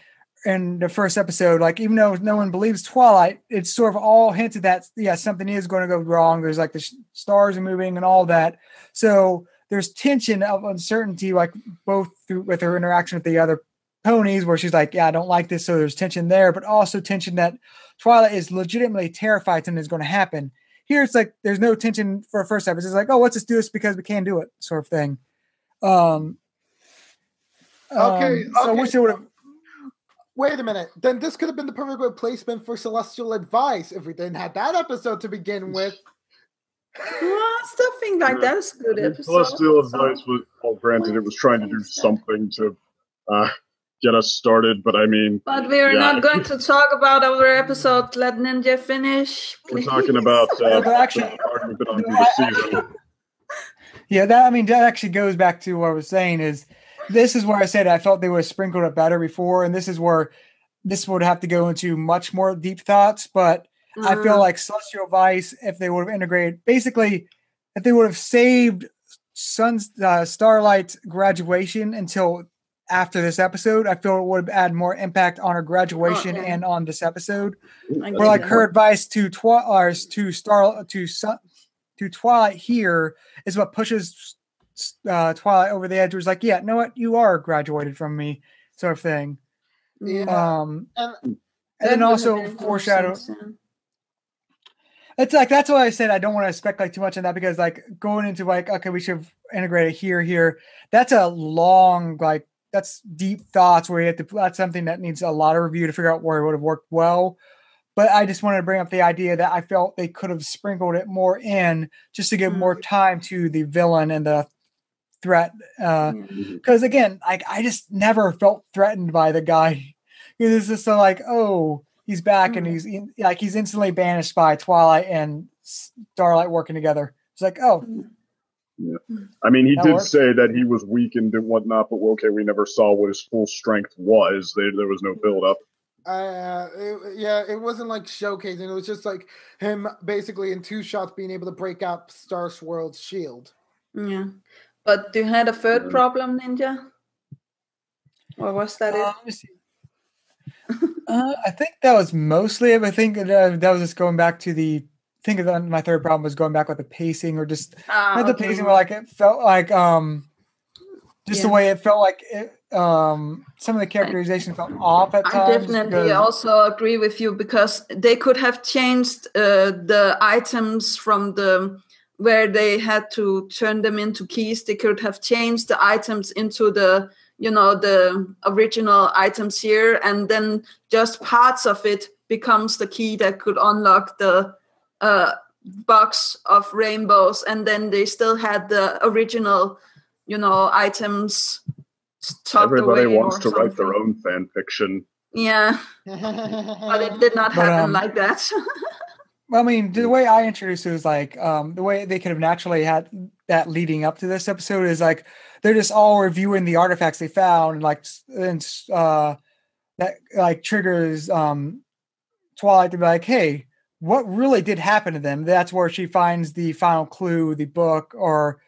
in the first episode. Like, even though no one believes Twilight, it's sort of all hinted that, something is going to go wrong. There's like the stars are moving and all that. So there's tension of uncertainty, like both with her interaction with the other ponies, where she's like, I don't like this. So there's tension there, but also tension that Twilight is legitimately terrified something is going to happen. Here, it's like there's no tension for a first episode. It's like, oh, let's just do this because we can do it, sort of thing. So I wish it would have. Wait a minute. Then this could have been the perfect replacement for Celestial Advice if we didn't have that episode to begin with. Stuff like that is a good episode. Celestial Advice was, granted, it was trying to do something to get us started, but I mean... But we're not going to talk about our episode. Let Ninja finish, please. We're talking about actually, that actually goes back to what I was saying is, this is where I said I felt they would have sprinkled it better before, and this is where this would have to go into much more deep thoughts, but I feel like Celestial Vice, if they would have integrated, basically, if they would have saved Starlight's graduation until after this episode, I feel it would have had more impact on her graduation and on this episode. Where like her advice to Twilight here is what pushes Twilight over the edge. Was like, you know what, you are graduated from me, sort of thing. And then also foreshadow. It's like, that's why I said I don't want to speculate too much on that, because like going into like, okay, we should integrate it here. That's a long, like, that's deep thoughts where you have to. That's something that needs a lot of review to figure out where it would have worked well. But I just wanted to bring up the idea that I felt they could have sprinkled it more in just to give more time to the villain and the threat. Because again, I just never felt threatened by the guy. It's just so like, oh, he's back and he's instantly banished by Twilight and Starlight working together. It's like, oh. Yeah. I mean, he did say that he was weakened and whatnot, but we never saw what his full strength was. There was no build-up. It wasn't like showcasing. It was just like him basically in 2 shots being able to break out Star Swirl's shield. Yeah. But you had a third problem, Ninja? Or was that it? I think that was mostly it. I think that was just going back to my third problem was going back with the pacing, or just not the pacing, but like it felt like the way it felt like it, some of the characterization felt off at times. I definitely also agree with you, because they could have changed the items from where they had to turn them into keys. They could have changed the items into the the original items here, and then just parts of it becomes the key that could unlock the box of rainbows, and then they still had the original, items tucked Everybody away wants or to write their something. own fan fiction. Yeah, but it did not happen like that. Well, I mean, the way I introduced it was like the way they could have naturally had that leading up to this episode is like they're just all reviewing the artifacts they found, and that like triggers Twilight to be like, hey, what really did happen to them? That's where she finds the final clue, the book, or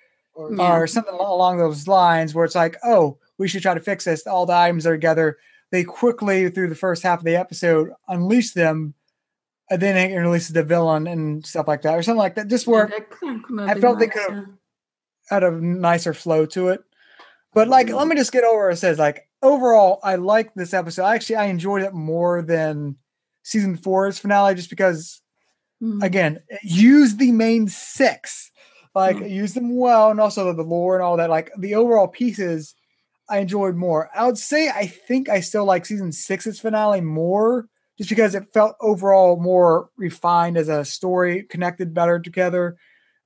something along those lines, where it's like, oh, we should try to fix this. All the items are together. They quickly, through the first half of the episode, unleash them, and then it releases the villain and stuff like that, or something like that. Just where I felt they could have had a nicer flow to it. But like, let me just get over it says, like, overall, I like this episode. I enjoyed it more than season 4's finale, just because, again, use the main 6, like use them well, and also the lore and all that. Like the overall pieces, I enjoyed more. I would say I think I still like season 6's finale more, just because it felt overall more refined as a story, connected better together.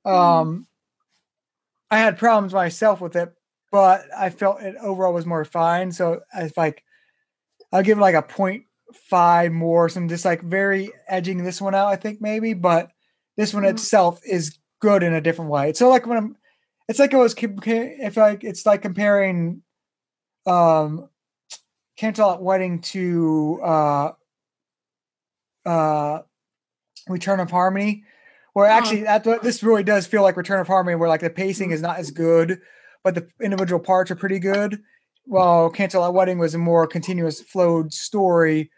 I had problems myself with it, but I felt it overall was more refined. So I'll give it like a 0.5 more. So I'm just like very edging this one out, I think maybe, but this one itself is good in a different way. So like it's like it's like comparing Candlelit Wedding to Return of Harmony, where actually this really does feel like Return of Harmony, where like the pacing is not as good, but the individual parts are pretty good. While Candlelit Wedding was a more continuous flowed story,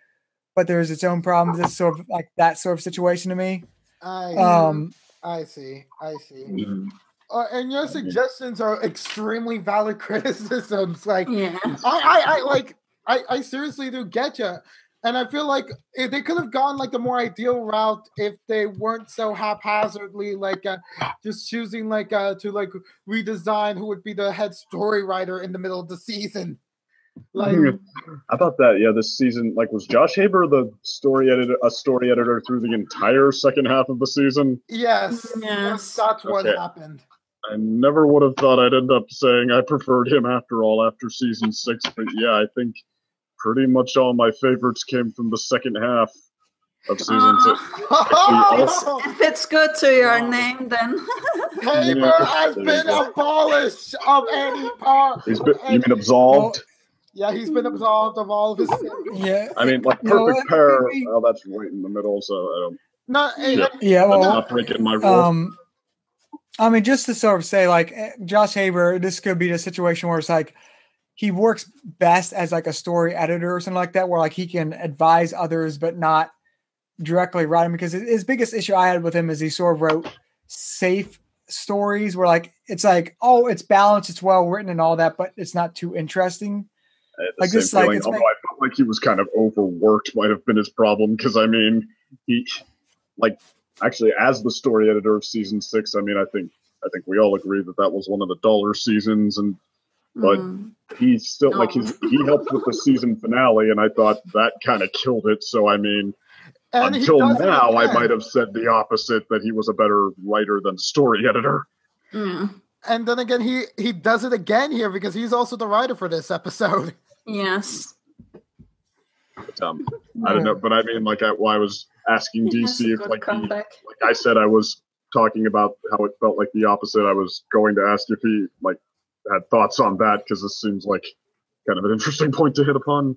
but there's its own problems. It's sort of like that sort of situation to me. I see. And your suggestions are extremely valid criticisms. Like, I seriously do get you. And I feel like they could have gone like the more ideal route if they weren't so haphazardly just choosing to redesign who would be the head story writer in the middle of the season. How about that? Yeah, this season, was Josh Haber the story editor through the entire second half of the season? Yes. That's what happened. I never would have thought I'd end up saying I preferred him after season 6, but yeah, I think pretty much all my favorites came from the second half of season 6. If it's good to your name, then Haber has been abolished of any part. You mean absolved? Yeah, he's been absolved of all of his sins. Yeah. I mean, perfect pair. Oh, that's right in the middle, so I don't. That's not breaking my rule. I mean, just to sort of say, like, Josh Haber, this could be the situation where it's like he works best as like a story editor or something like that, where like he can advise others but not directly write them. Because his biggest issue I had with him is he sort of wrote safe stories where like it's like, oh, it's balanced, it's well written and all that, but it's not too interesting. Like this, although I felt like he was kind of overworked, might have been his problem. Because I mean, he actually as the story editor of season 6, I mean, I think we all agree that was one of the duller seasons, but he's still he helped with the season finale, and I thought that kind of killed it. So I mean, until now, I might have said the opposite, that he was a better writer than story editor. And then again, he does it again here because he's also the writer for this episode. Yes. I don't know, but I mean, I was asking DC if, like I said, I was talking about how it felt like the opposite. I was going to ask if he had thoughts on that, because this seems like kind of an interesting point to hit upon.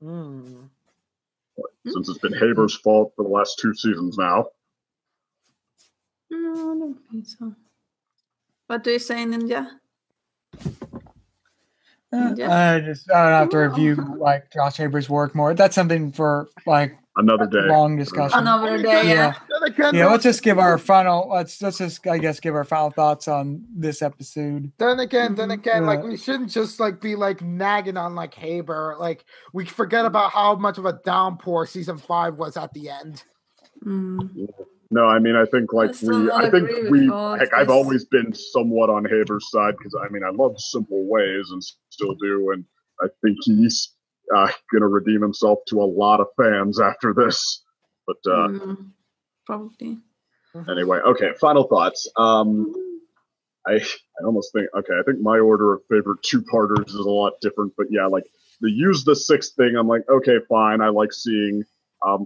Since it's been Haber's fault for the last 2 seasons now. No, I don't think so. What do you say, Ninja? I don't have to review Josh Haber's work more. That's something for another day, long discussion. Another day, yeah. Let's just give our final. Let's just give our final thoughts on this episode. Then again, we shouldn't just be nagging on Haber. We forget about how much of a downpour season 5 was at the end. No, I mean, I think I've always been somewhat on Haber's side, because I mean, I love Simple Ways and still do, and I think he's gonna redeem himself to a lot of fans after this. But probably. Anyway, okay. Final thoughts. I almost think, okay, I think my order of favorite two-parters is a lot different, but yeah, like the use the sixth thing, I'm like, okay, fine. I like seeing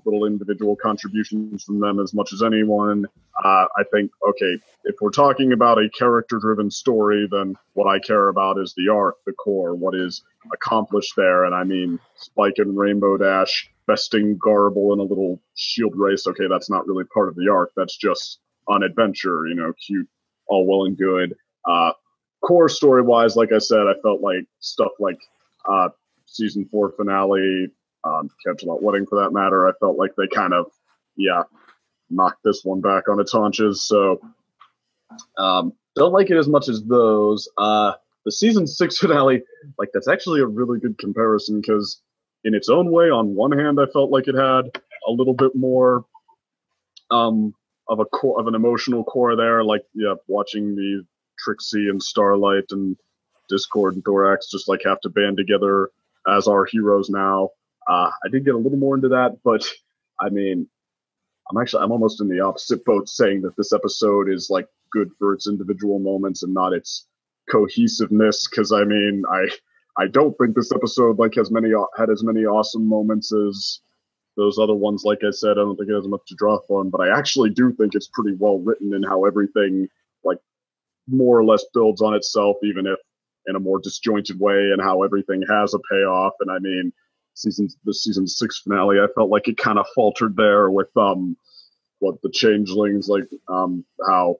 little individual contributions from them as much as anyone. I think, okay, if we're talking about a character-driven story, then what I care about is the arc, the core, what is accomplished there. And I mean, Spike and Rainbow Dash besting Garble in a little shield race. Okay, that's not really part of the arc. That's just an adventure, you know, cute, all well and good. Core story-wise, like I said, I felt like stuff like season 4 finale, Cancel Wedding for that matter, I felt like they kind of, knocked this one back on its haunches. So don't like it as much as those. The season 6 finale, like that's actually a really good comparison because in its own way, on one hand, I felt like it had a little bit more of a core, of an emotional core there, like watching the Trixie and Starlight and Discord and Thorax just like have to band together as our heroes now. I did get a little more into that, but I mean, I'm almost in the opposite boat, saying that this episode is like good for its individual moments and not its cohesiveness. Because I mean, I don't think this episode like had as many awesome moments as those other ones. Like I said, I don't think it has much to draw from, but I actually do think it's pretty well written in how everything like more or less builds on itself, even if in a more disjointed way, and how everything has a payoff. And I mean, the season 6 finale, I felt like it kind of faltered there with what the changelings, like how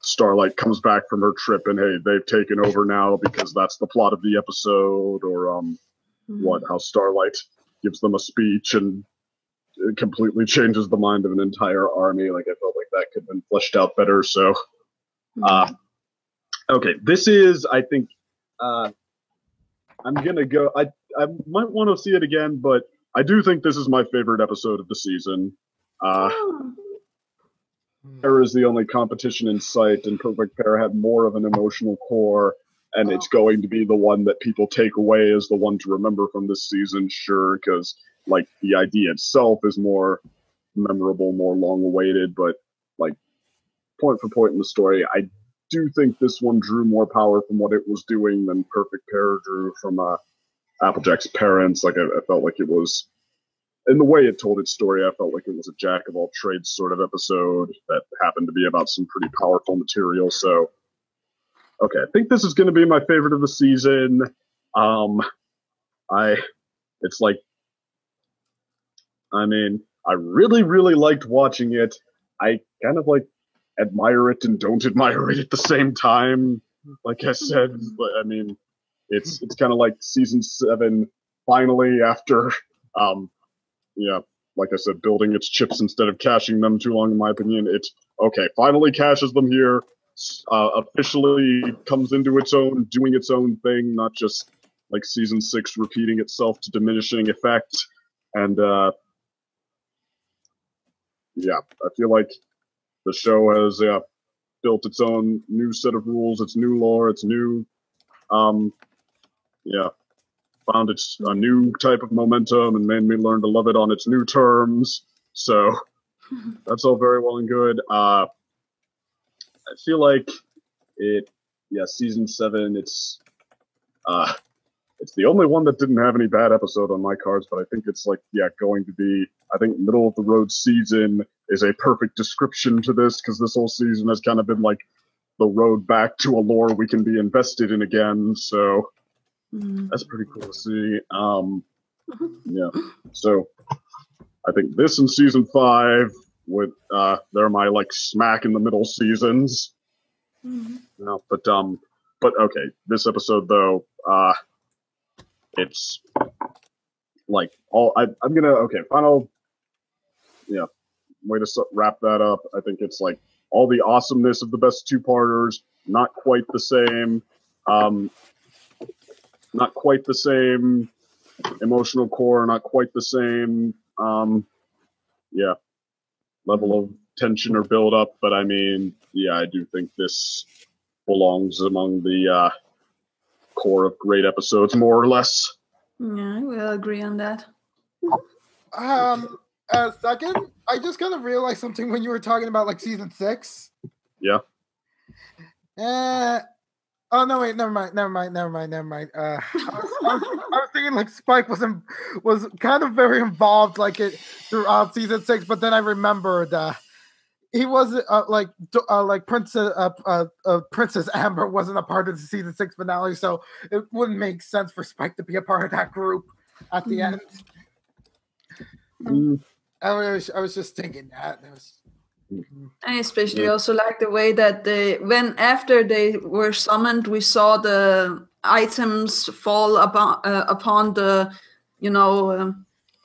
Starlight comes back from her trip and hey, they've taken over now because that's the plot of the episode, or how Starlight gives them a speech and it completely changes the mind of an entire army. Like I felt like that could have been fleshed out better. So okay, this is, I think, I'm gonna go. I might want to see it again, but I do think this is my favorite episode of the season. Pair is the only competition in sight, and Perfect Pair had more of an emotional core, and it's going to be the one that people take away as the one to remember from this season, sure, because like the idea itself is more memorable, more long-awaited, but like point for point in the story, I do think this one drew more power from what it was doing than Perfect Pair drew from Applejack's parents. Like I felt like it was, in the way it told its story, I felt like it was a jack of all trades sort of episode that happened to be about some pretty powerful material. So, okay, I think this is going to be my favorite of the season. It's like, I mean, I really, really liked watching it. I kind of like admire it and don't admire it at the same time. Like I said, but I mean, it's kind of like season 7 finally after, like I said, building its chips instead of cashing them too long, in my opinion. It's okay, finally cashes them here, officially comes into its own, doing its own thing, not just like season 6 repeating itself to diminishing effect. And I feel like the show has built its own new set of rules, its new lore, its new found its a new type of momentum and made me learn to love it on its new terms. So that's all very well and good. I feel like season 7, it's the only one that didn't have any bad episode on my cards, but I think it's like, going to be, I think middle of the road season is a perfect description to this, because this whole season has kind of been like the road back to a lore we can be invested in again. So that's pretty cool to see. So I think this and season 5 they're my like smack in the middle seasons. But okay, this episode though, it's like I'm gonna final way to wrap that up. I think it's like all the awesomeness of the best two-parters, not quite the same. Not quite the same emotional core, not quite the same, level of tension or build up. But I mean, I do think this belongs among the core of great episodes, more or less. Yeah, I will agree on that. Second, I just kind of realized something when you were talking about like season 6. Yeah. Oh no! Wait, never mind. I was thinking like Spike was kind of very involved like it throughout season 6, but then I remembered he wasn't like Princess Amber wasn't a part of the season 6 finale, so it wouldn't make sense for Spike to be a part of that group at the end. I was just thinking that. I especially also like the way that after they were summoned, we saw the items fall upon the,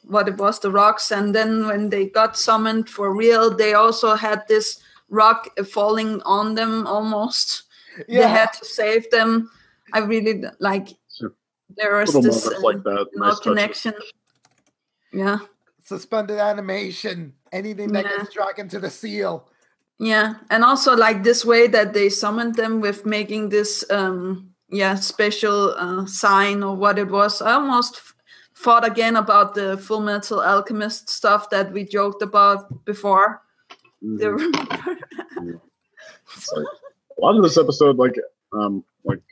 what it was, the rocks. And then when they got summoned for real, they also had this rock falling on them almost. Yeah. They had to save them. I really like, there was this like that. Nice connection. Yeah. Suspended animation, anything that gets dragged into the seal. Yeah, and also like this way that they summoned them with making this special sign or what it was. I almost thought again about the Full Metal Alchemist stuff that we joked about before. Mm-hmm. Like, a lot of this episode, like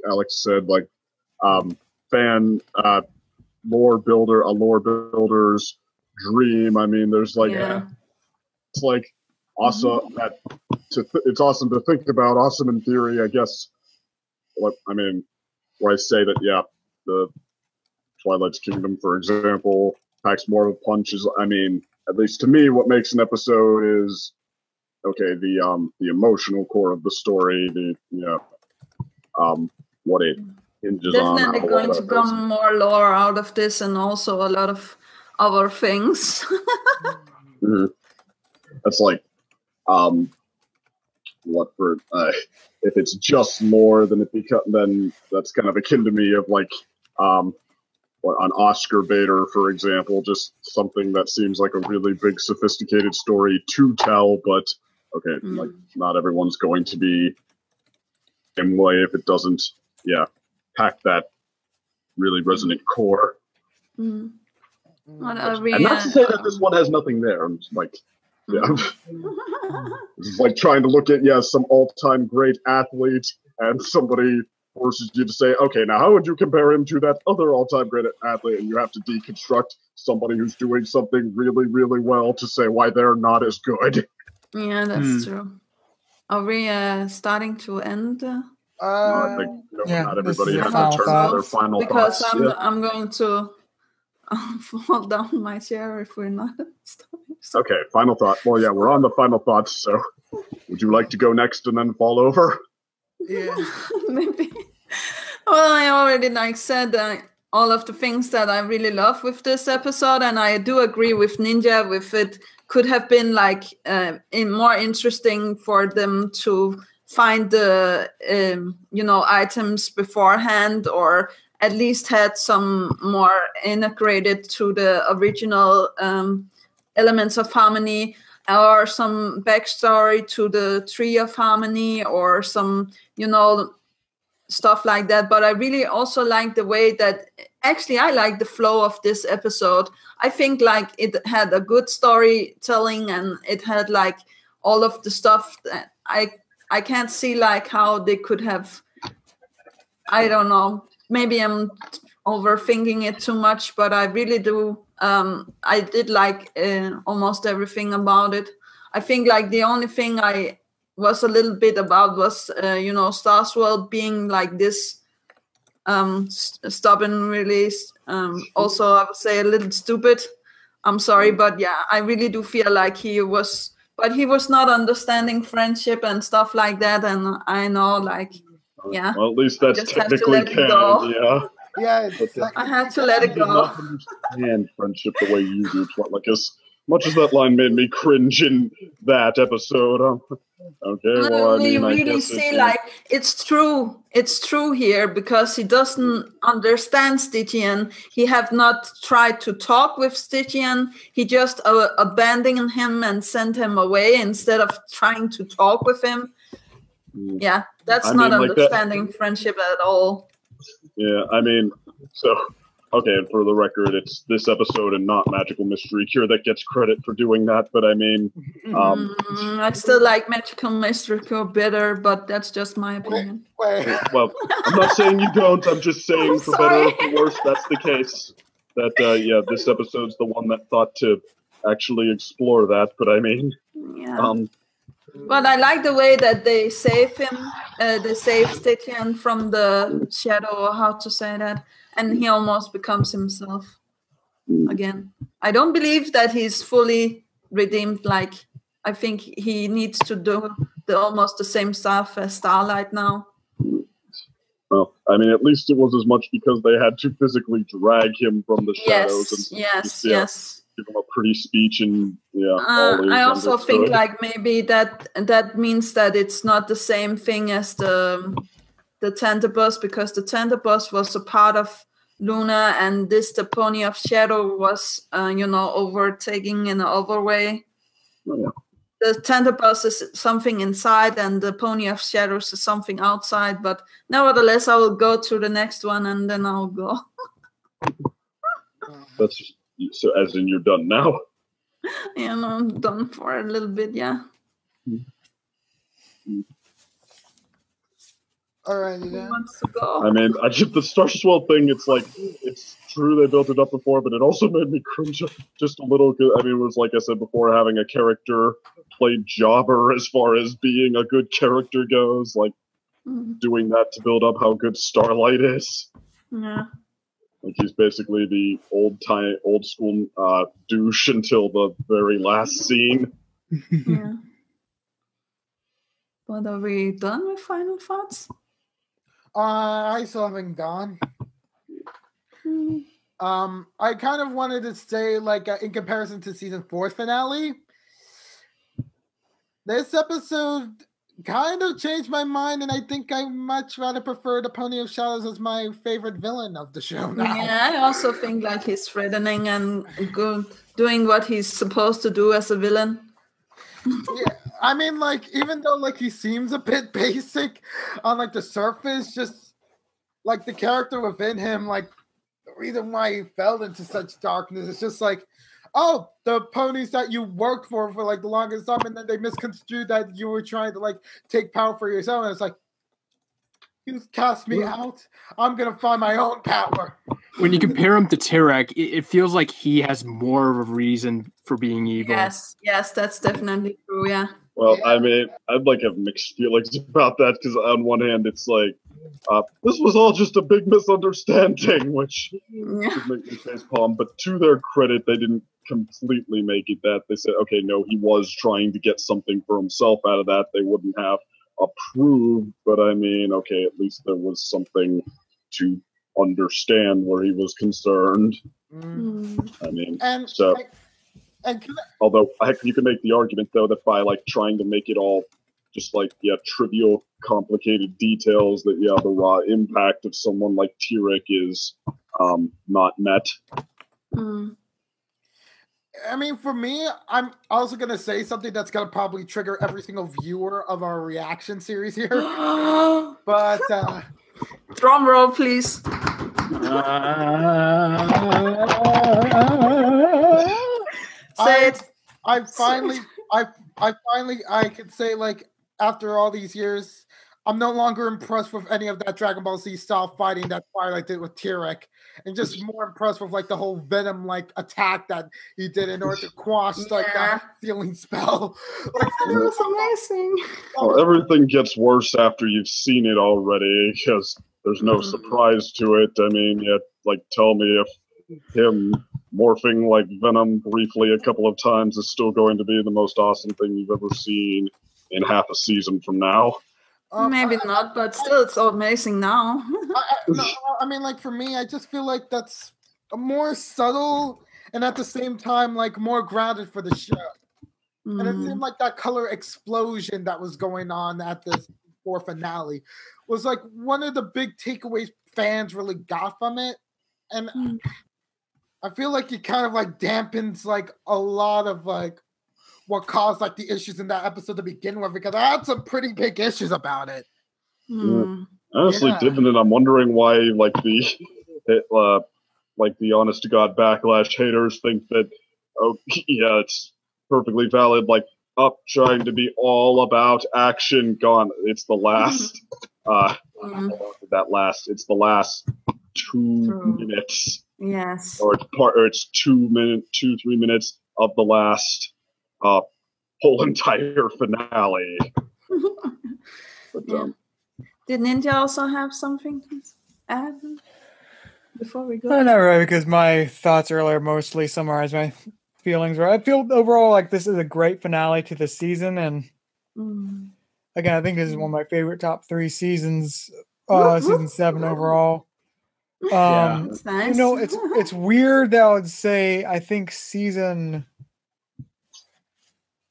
Alex said, like fan lore builder's dream. I mean, there's like it's like awesome it's awesome to think about, awesome in theory, I guess. Where I say that the Twilight's Kingdom, for example, packs more of a punch. At least to me, what makes an episode is the emotional core of the story, what it hinges on. Definitely going to come more lore out of this, and also a lot of other things. Mm-hmm. That's like, if it's just lore, then then that's kind of akin to me of like, an Oscar baiter, for example, just something that seems like a really big, sophisticated story to tell, but like not everyone's going to be the same way if it doesn't, pack that really resonant core. Mm. And not to say that this one has nothing there. I'm just like, it's like trying to look at some all-time great athlete, and somebody forces you to say, okay, now how would you compare him to that other all-time great athlete? And you have to deconstruct somebody who's doing something really, really well to say why they're not as good. Yeah, that's true. Are we starting to end? I think not everybody has to turn to their final because thoughts. I'm going to fall down my chair if we're not starting. Okay, final thought. Well, we're on the final thoughts, so would you like to go next and then fall over? Yeah, maybe. Well, I already said all of the things that I really love with this episode, and I do agree with Ninja with it. Could have been more interesting for them to find the items beforehand, or at least had some more integrated to the original elements of harmony, or some backstory to the Tree of Harmony, or some stuff like that. But I really also like the way that I like the flow of this episode. I think it had a good storytelling, and it had all of the stuff that I can't see how they could have, I don't know, maybe I'm overthinking it too much, but I really do. I did almost everything about it. I think the only thing I was a little bit about was, Star's World being this stubborn release. Also, I would say a little stupid. I'm sorry, but I really do feel like he was not understanding friendship and stuff like that. And I know, well, at least that's technically canon, Yeah, I had to let it go. Understand friendship the way you do, as much as that line made me cringe in that episode. Okay, well, we really see it's true. It's true here, because he doesn't understand Stygian. He have not tried to talk with Stygian. He just abandoned him and sent him away instead of trying to talk with him. Yeah, that's not understanding friendship at all. Yeah, I mean, so okay, and for the record, it's this episode and not Magical Mystery Cure that gets credit for doing that. But I mean, I still like Magical Mystery Cure better, but that's just my opinion. Well, I'm not saying you don't. I'm just saying for better or for worse, that's the case. That yeah, this episode's the one that thought to actually explore that. But I mean, yeah. But I like the way that they save him. They save Stygian from the shadow, or how to say that, and he almost becomes himself again. I don't believe that he's fully redeemed. Like, I think he needs to do almost the same stuff as Starlight now. Well, I mean, at least it was as much because they had to physically drag him from the shadows. Yes. Give him a pretty speech and I also think like maybe that means that it's not the same thing as the Tantabus, because the Tantabus was a part of Luna, and the Pony of Shadow was overtaking in an overway. The Tantabus is something inside, and the Pony of Shadows is something outside. But nevertheless, I will go to the next one, and then I'll go. That's so. As in, you're done now. Yeah, no, I'm done for a little bit. Yeah. Alrighty then. I mean, the Star Swell thing. It's like it's true they built it up before, but it also made me cringe just a little. I mean, it was like I said before, having a character play jobber as far as being a good character goes, like doing that to build up how good Starlight is. Yeah. Like he's basically the old school douche until the very last scene. Yeah. But are we done with final thoughts? I still haven't gone. I kind of wanted to say, like, in comparison to season 4's finale, this episode kind of changed my mind, and I think I much rather prefer the Pony of Shadows as my favorite villain of the show now. Yeah, I also think like he's threatening and good, doing what he's supposed to do as a villain. Yeah, I mean, like, even though like he seems a bit basic on like the surface, just like the character within him, like the reason why he fell into such darkness is just like, oh, the ponies that you worked for like the longest time, and then they misconstrued that you were trying to like take power for yourself, and it's like, you cast me out, I'm gonna find my own power. When you compare him to Tyrek, it feels like he has more of a reason for being evil. Yes, that's definitely true. Yeah. Well, I mean, I'd like have mixed feelings about that because on one hand, it's like this was all just a big misunderstanding, which would make me facepalm. But to their credit, they didn't completely make it that. They said, okay, no, he was trying to get something for himself out of that. They wouldn't have approved, but I mean, okay, at least there was something to understand where he was concerned. I mean, although you can make the argument though that by like trying to make it all just like trivial, complicated details, that the raw impact of someone like Tyrek is not met. I mean, for me, I'm also going to say something that's going to probably trigger every single viewer of our reaction series here. But drum roll, please. I could say, like, after all these years, I'm no longer impressed with any of that Dragon Ball Z style fighting that Twilight did with Tyrek, and just more impressed with like the whole Venom like attack that he did in order to quash like that healing spell. Like, it was amazing. Well, everything gets worse after you've seen it already, because there's no surprise to it. I mean, like, tell me if him morphing like Venom briefly a couple of times is still going to be the most awesome thing you've ever seen in half a season from now. Maybe not, but still, it's so amazing now. I mean, like, for me, I just feel like that's more subtle and at the same time, like, more grounded for the show. And it seemed like that color explosion that was going on at this 4 finale was like one of the big takeaways fans really got from it. And I feel like it kind of like dampens like a lot of like what caused like the issues in that episode to begin with, because I had some pretty big issues about it. I honestly didn't, and I'm wondering why, like the honest to God backlash haters think that, oh yeah, it's perfectly valid. Like, up trying to be all about action, gone. It's the last. It's the last 2 minutes. Yes. Or it's 3 minutes of the last whole entire finale. But, Did Ninja also have something to add before we go? No, not really, because my thoughts earlier mostly summarized my feelings. Right, I feel overall like this is a great finale to the season, and again, I think this is one of my favorite top 3 seasons. Season 7 overall. That's nice. You know, it's weird that I would say I think season.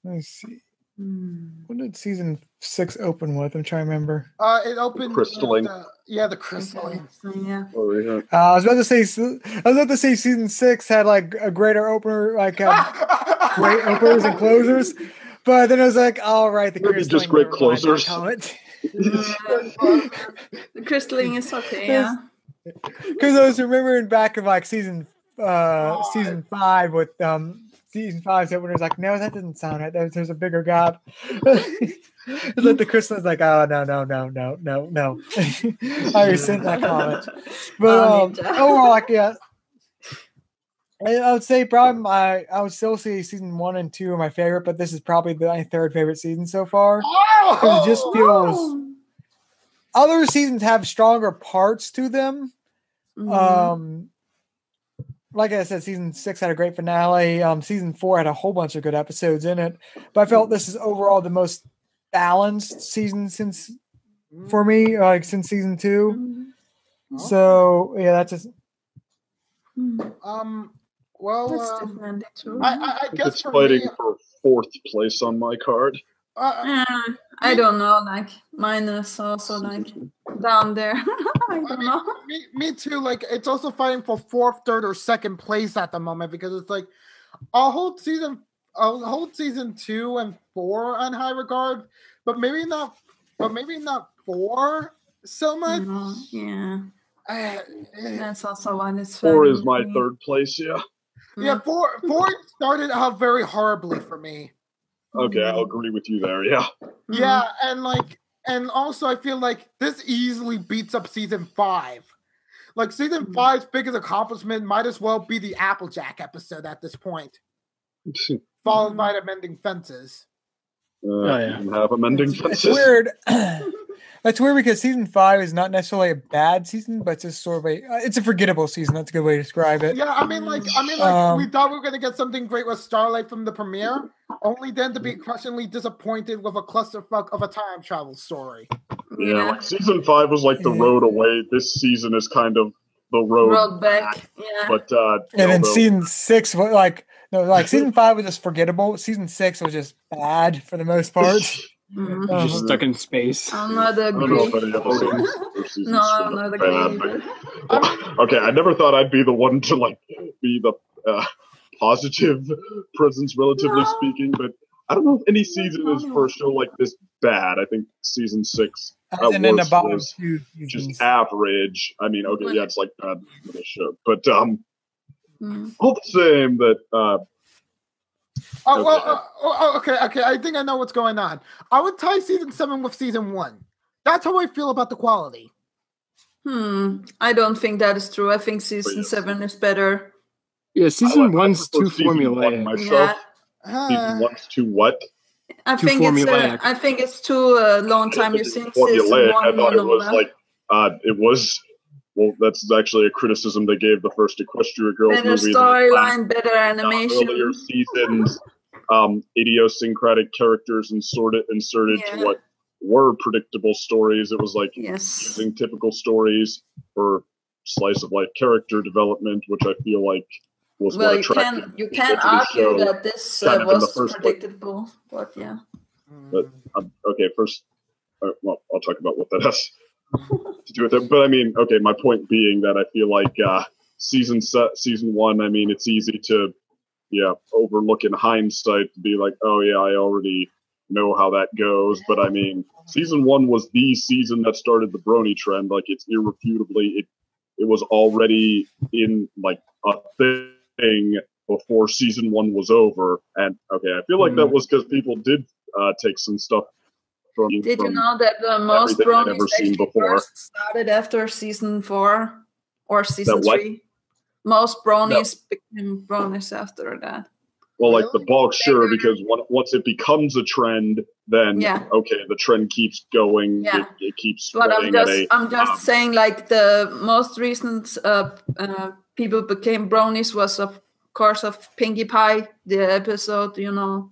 Let me see. What did season 6 open with? I'm trying to remember. It opened Crystalline. with the crystalline. Yeah. I was about to say season 6 had like a greater opener, like great openers and closers, but then I was like, all right, the crystalline, just great closers. The crystalline is okay, yeah. Because I was remembering back in like season 5 with season 5's opener was like, no, that doesn't sound right. There's a bigger gap. It's like the crystalline's like, oh no. I resent that comment. But overall, like, yeah, I would say probably I would still say season 1 and 2 are my favorite, but this is probably my 3rd favorite season so far. It just feels. Other seasons have stronger parts to them. Like I said, season 6 had a great finale. Season 4 had a whole bunch of good episodes in it, but I felt this is overall the most balanced season for me, like since season 2. So yeah, that's just. I guess it's for fighting me, for 4th place on my card. I don't know. Like mine is also like down there. I don't know. Me too. Like it's also fighting for 4th, 3rd, or 2nd place at the moment because it's like I'll hold season 2 and 4 on high regard, but maybe not 4 so much. Yeah. That's also one. It's 4 is my 3rd place. Yeah. Yeah. 4 started out very horribly for me. Okay, I'll agree with you there. Yeah. Yeah, and also I feel like this easily beats up season 5. Like season 5's biggest accomplishment might as well be the Applejack episode at this point, followed by the Mending Fences. Have a Mending Fences. It's weird. That's weird because season 5 is not necessarily a bad season, but it's just sort of it's a forgettable season. That's a good way to describe it. Yeah, I mean, we thought we were gonna get something great with Starlight from the premiere, only then to be crushingly disappointed with a clusterfuck of a time travel story. Yeah, like season 5 was like the road away. This season is kind of the road back. Yeah, but and then season 6 was season 5 was just forgettable. Season 6 was just bad for the most part. Just stuck in space. I'm not agree. No, I'm not agree. Okay, I never thought I'd be the one to like be the positive presence, relatively speaking, but I don't know if any season is for a show like this bad. I think season 6 and then the bottom was 2 just average. I mean, okay, yeah, it's like bad for the show, but all the same that. Okay. I think I know what's going on. I would tie season 7 with season 1. That's how I feel about the quality. I don't think that is true. I think season 7 is better. Yeah, season 1's too formulaic. Myself. Season 1's too what? I think it's too long time you've seen season 1. I thought it was like it was. Well, that's actually a criticism they gave the first Equestria Girls better movie. Storyline, better animation. Earlier seasons, idiosyncratic characters inserted to what were predictable stories. It was like using typical stories for slice of life character development, which I feel like was what attracted you can argue that this was predictable, but yeah. But okay, first, well, I'll talk about what that has to do with it. But I mean, okay, my point being that I feel like season 1, I mean, it's easy to overlook in hindsight to be like, oh yeah, I already know how that goes, but I mean, season 1 was the season that started the brony trend. Like, it's irrefutably, it was already in like a thing before season 1 was over. And okay, I feel like that was because people did take some stuff from. Did you know that most everything I'd bronies ever seen actually before. first started after season 4 or season That what? 3? Most bronies became bronies after that. Well, like the bulk, sure, because once it becomes a trend, then okay, the trend keeps going. Yeah. It keeps But spreading. I'm just saying, like the most recent people became bronies was of course of Pinkie Pie, the episode, you know,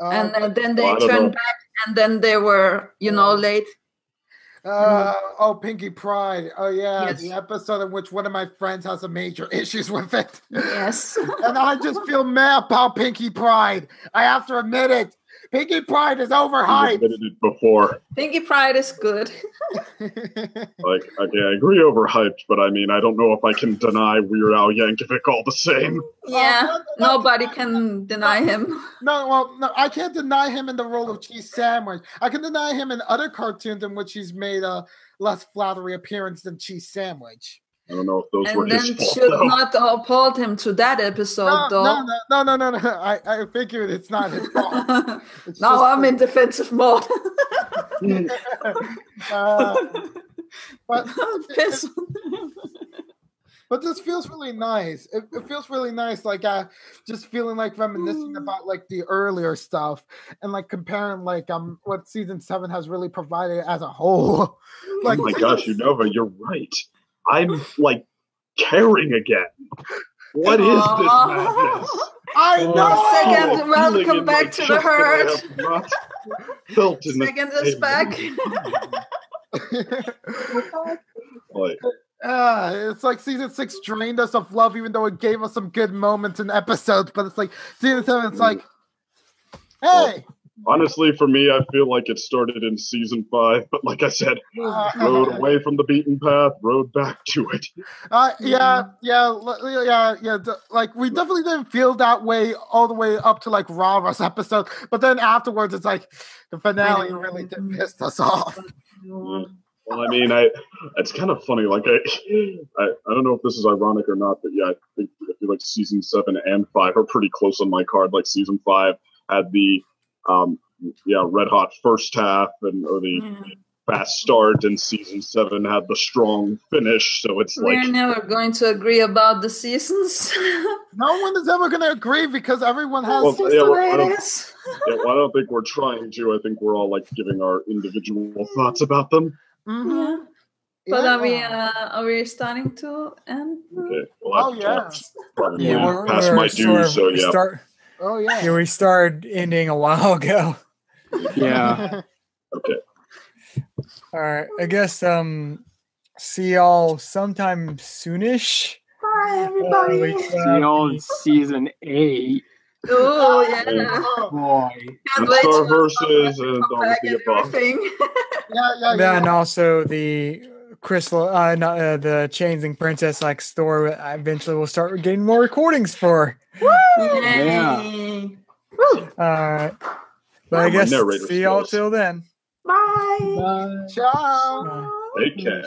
and then they turned back, and then they were, you know, late. Pinkie Pride. Oh yeah, yes. The episode in which one of my friends has some major issues with it. Yes. And I just feel mad about Pinkie Pride. I have to admit it. Pinkie Pride is overhyped. I've admitted it before. Pinkie Pride is good. Like, okay, I agree overhyped, but I mean, I don't know if I can deny Weird Al Yankovic all the same. Yeah, nobody can deny him. No, I can't deny him in the role of Cheese Sandwich. I can deny him in other cartoons in which he's made a less flattery appearance than Cheese Sandwich. I don't know if those were and his then fault, should though. not uphold him to that episode, though. No. I figured it's not his fault. Now I'm in defensive mode. But this feels really nice. It feels really nice, like just feeling like reminiscing about like the earlier stuff and like comparing like what season 7 has really provided as a whole. Like, oh my gosh, Unova, you're right. I'm like caring again. What is this madness? I know. Second, welcome back to the herd. Second is back. It's like season 6 drained us of love, even though it gave us some good moments and episodes. But it's like season 7, it's like, hey. Honestly, for me, I feel like it started in season 5, but like I said, rode away from the beaten path, rode back to it. Yeah. Like we definitely didn't feel that way all the way up to like Rara's episode, but then afterwards, it's like the finale really did piss us off. Well, I mean, it's kind of funny. Like I don't know if this is ironic or not, but yeah, I feel like season 7 and 5 are pretty close on my card. Like season 5 had the red hot first half or the fast start, and season 7 had the strong finish. So it's we're never going to agree about the seasons. No one is ever going to agree because everyone has I don't think we're trying to. I think we're all like giving our individual thoughts about them. Mm-hmm. But are we starting to end? Okay. Well, probably we're past my dues. So yeah. Oh yeah. Yeah, we started ending a while ago. Yeah. Okay. All right. I guess see y'all sometime soonish. Bye everybody. See y'all in season 8. Oh yeah. Boy. Star versus and all the above. Yeah, and also the Crystal, the Changing Princess like store. Eventually, we'll start getting more recordings for. Woo! Yeah. But I guess see y'all till then. Bye. Bye. Ciao. Take care.